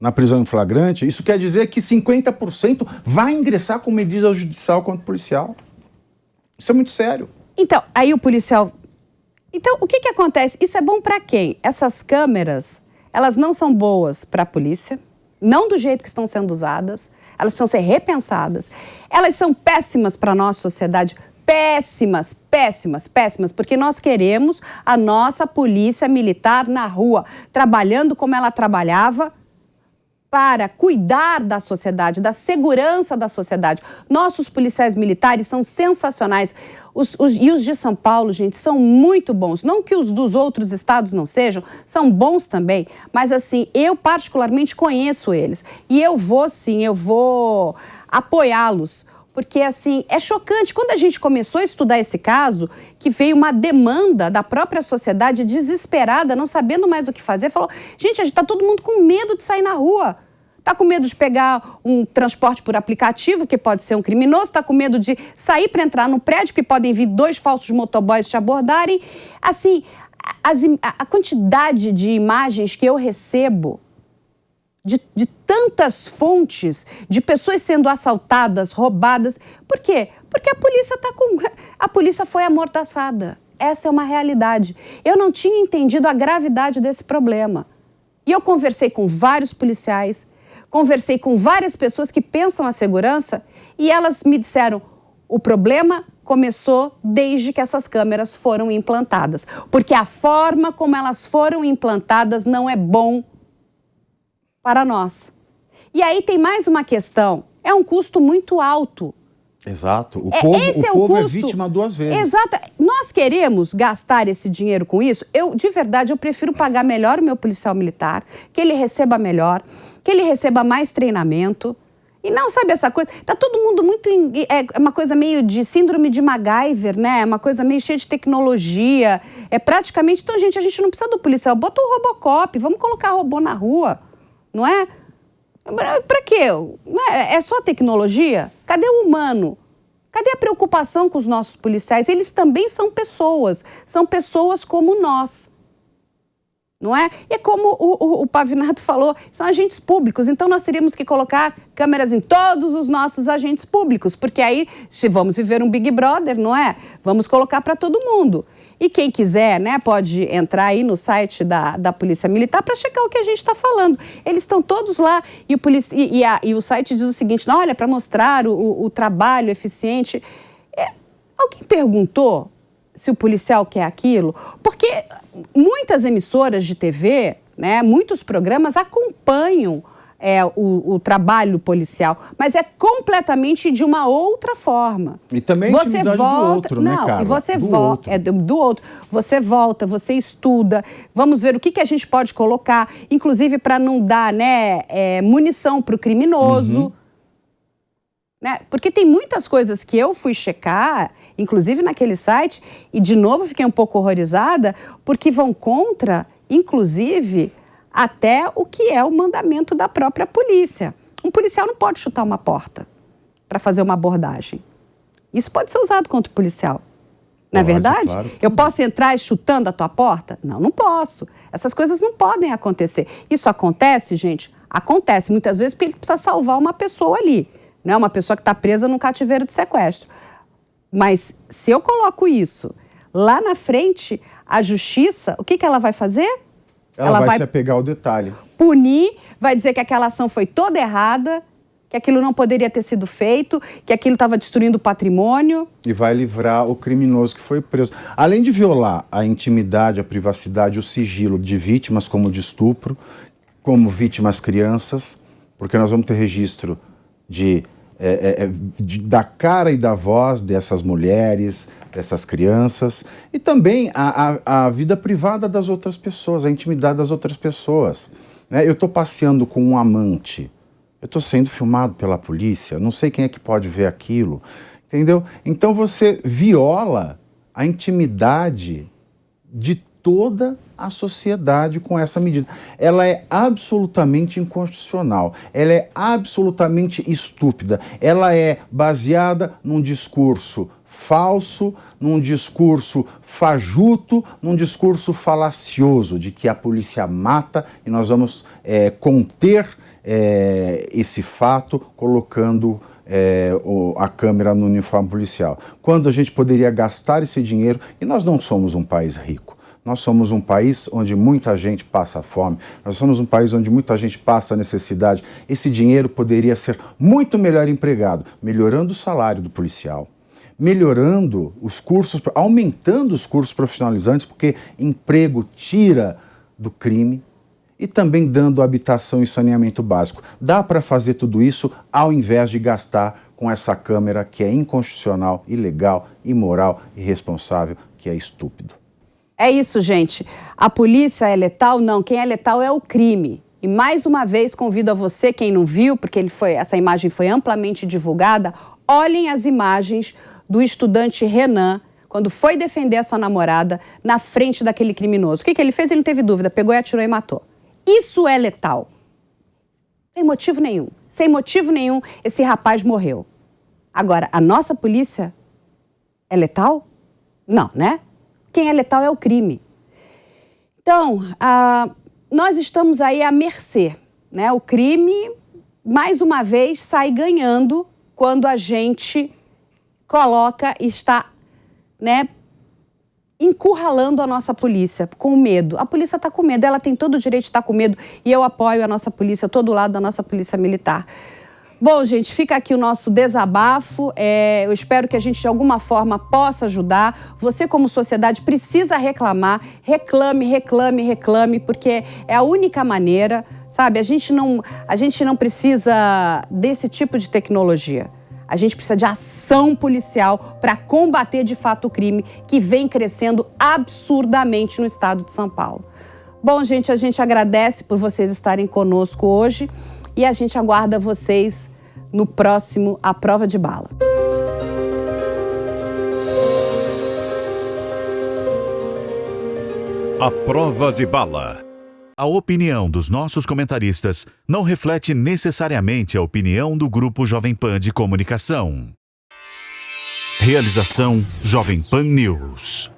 na prisão em flagrante, isso quer dizer que 50% vai ingressar com medida judicial contra o policial. Isso é muito sério. Então, aí o policial... Então, o que acontece? Isso é bom para quem? Essas câmeras, elas não são boas para a polícia, não do jeito que estão sendo usadas, elas precisam ser repensadas. Elas são péssimas para a nossa sociedade, péssimas, porque nós queremos a nossa polícia militar na rua, trabalhando como ela trabalhava, para cuidar da sociedade, da segurança da sociedade. Nossos policiais militares são sensacionais. E os de São Paulo, gente, são muito bons. Não que os dos outros estados não sejam, são bons também. Mas, assim, eu particularmente conheço eles. E eu vou apoiá-los. Porque, assim, é chocante. Quando a gente começou a estudar esse caso, que veio uma demanda da própria sociedade desesperada, não sabendo mais o que fazer, falou, gente, a gente está todo mundo com medo de sair na rua. Está com medo de pegar um transporte por aplicativo, que pode ser um criminoso, está com medo de sair para entrar no prédio, que podem vir 2 falsos motoboys te abordarem. Assim, a quantidade de imagens que eu recebo de tantas fontes, de pessoas sendo assaltadas, roubadas. Por quê? Porque a polícia foi amordaçada. Essa é uma realidade. Eu não tinha entendido a gravidade desse problema. E eu conversei com vários policiais, conversei com várias pessoas que pensam a segurança e elas me disseram, o problema começou desde que essas câmeras foram implantadas. Porque a forma como elas foram implantadas não é bom para nós. E aí tem mais uma questão, é um custo muito alto. Exato, o povo é vítima 2 vezes. Exato, nós queremos gastar esse dinheiro com isso? De verdade, eu prefiro pagar melhor o meu policial militar, que ele receba melhor, que ele receba mais treinamento. E não, sabe essa coisa, tá todo mundo muito, é uma coisa meio de síndrome de MacGyver, né? É uma coisa meio cheia de tecnologia, é praticamente, então gente, a gente não precisa do policial, bota o Robocop, vamos colocar robô na rua. Não é? Para quê? É só tecnologia? Cadê o humano? Cadê a preocupação com os nossos policiais? Eles também são pessoas como nós. Não é? E é como o Pavinato falou, são agentes públicos, então nós teríamos que colocar câmeras em todos os nossos agentes públicos, porque aí, se vamos viver um Big Brother, não é? Vamos colocar para todo mundo. E quem quiser, né, pode entrar aí no site da Polícia Militar para checar o que a gente está falando. Eles estão todos lá e o site diz o seguinte, não, olha, para mostrar o trabalho eficiente. Alguém perguntou se o policial quer aquilo? Porque muitas emissoras de TV, né, muitos programas acompanham o trabalho policial, mas é completamente de uma outra forma. E também a intimidade do outro, né, Carla? E você volta, do outro. Você volta, você estuda, vamos ver o que a gente pode colocar, inclusive para não dar, né, munição para o criminoso. Né? Porque tem muitas coisas que eu fui checar, inclusive naquele site, e de novo fiquei um pouco horrorizada, porque vão contra, inclusive, até o que é o mandamento da própria polícia. Um policial não pode chutar uma porta para fazer uma abordagem. Isso pode ser usado contra o policial. Não é verdade? Claro. Eu posso entrar chutando a tua porta? Não, não posso. Essas coisas não podem acontecer. Isso acontece, gente? Acontece muitas vezes porque ele precisa salvar uma pessoa ali. Não é uma pessoa que está presa num cativeiro de sequestro. Mas se eu coloco isso lá na frente, a justiça, o que ela vai fazer? Ela vai se apegar ao detalhe. Punir, vai dizer que aquela ação foi toda errada, que aquilo não poderia ter sido feito, que aquilo estava destruindo o patrimônio. E vai livrar o criminoso que foi preso. Além de violar a intimidade, a privacidade, o sigilo de vítimas como de estupro, como vítimas crianças, porque nós vamos ter registro da cara e da voz dessas mulheres, dessas crianças, e também a vida privada das outras pessoas, a intimidade das outras pessoas. Né? Eu estou passeando com um amante, eu estou sendo filmado pela polícia, não sei quem é que pode ver aquilo, entendeu? Então você viola a intimidade de toda a sociedade com essa medida. Ela é absolutamente inconstitucional, ela é absolutamente estúpida, ela é baseada num discurso falso, num discurso fajuto, num discurso falacioso de que a polícia mata e nós vamos conter esse fato colocando a câmera no uniforme policial. Quando a gente poderia gastar esse dinheiro, e nós não somos um país rico. Nós somos um país onde muita gente passa fome, nós somos um país onde muita gente passa necessidade. Esse dinheiro poderia ser muito melhor empregado, melhorando o salário do policial, melhorando os cursos, aumentando os cursos profissionalizantes, porque emprego tira do crime, e também dando habitação e saneamento básico. Dá para fazer tudo isso ao invés de gastar com essa câmera que é inconstitucional, ilegal, imoral, irresponsável, que é estúpido. É isso, gente. A polícia é letal? Não. Quem é letal é o crime. E mais uma vez convido a você, quem não viu, porque essa imagem foi amplamente divulgada, olhem as imagens do estudante Renan, quando foi defender a sua namorada na frente daquele criminoso. O que ele fez? Ele não teve dúvida, pegou e atirou e matou. Isso é letal. Sem motivo nenhum. Sem motivo nenhum, esse rapaz morreu. Agora, a nossa polícia é letal? Não, né? Quem é letal é o crime. Então, nós estamos aí à mercê, né? O crime, mais uma vez, sai ganhando quando a gente coloca e está, né, encurralando a nossa polícia com medo. A polícia está com medo, ela tem todo o direito de estar com medo e eu apoio a nossa polícia, todo o lado da nossa polícia militar. Bom, gente, fica aqui o nosso desabafo. Eu espero que a gente, de alguma forma, possa ajudar. Você, como sociedade, precisa reclamar. Reclame, reclame, reclame, porque é a única maneira, sabe? A gente não precisa desse tipo de tecnologia. A gente precisa de ação policial para combater, de fato, o crime que vem crescendo absurdamente no estado de São Paulo. Bom, gente, a gente agradece por vocês estarem conosco hoje e a gente aguarda vocês no próximo A Prova de Bala. A Prova de Bala. A opinião dos nossos comentaristas não reflete necessariamente a opinião do Grupo Jovem Pan de Comunicação. Realização Jovem Pan News.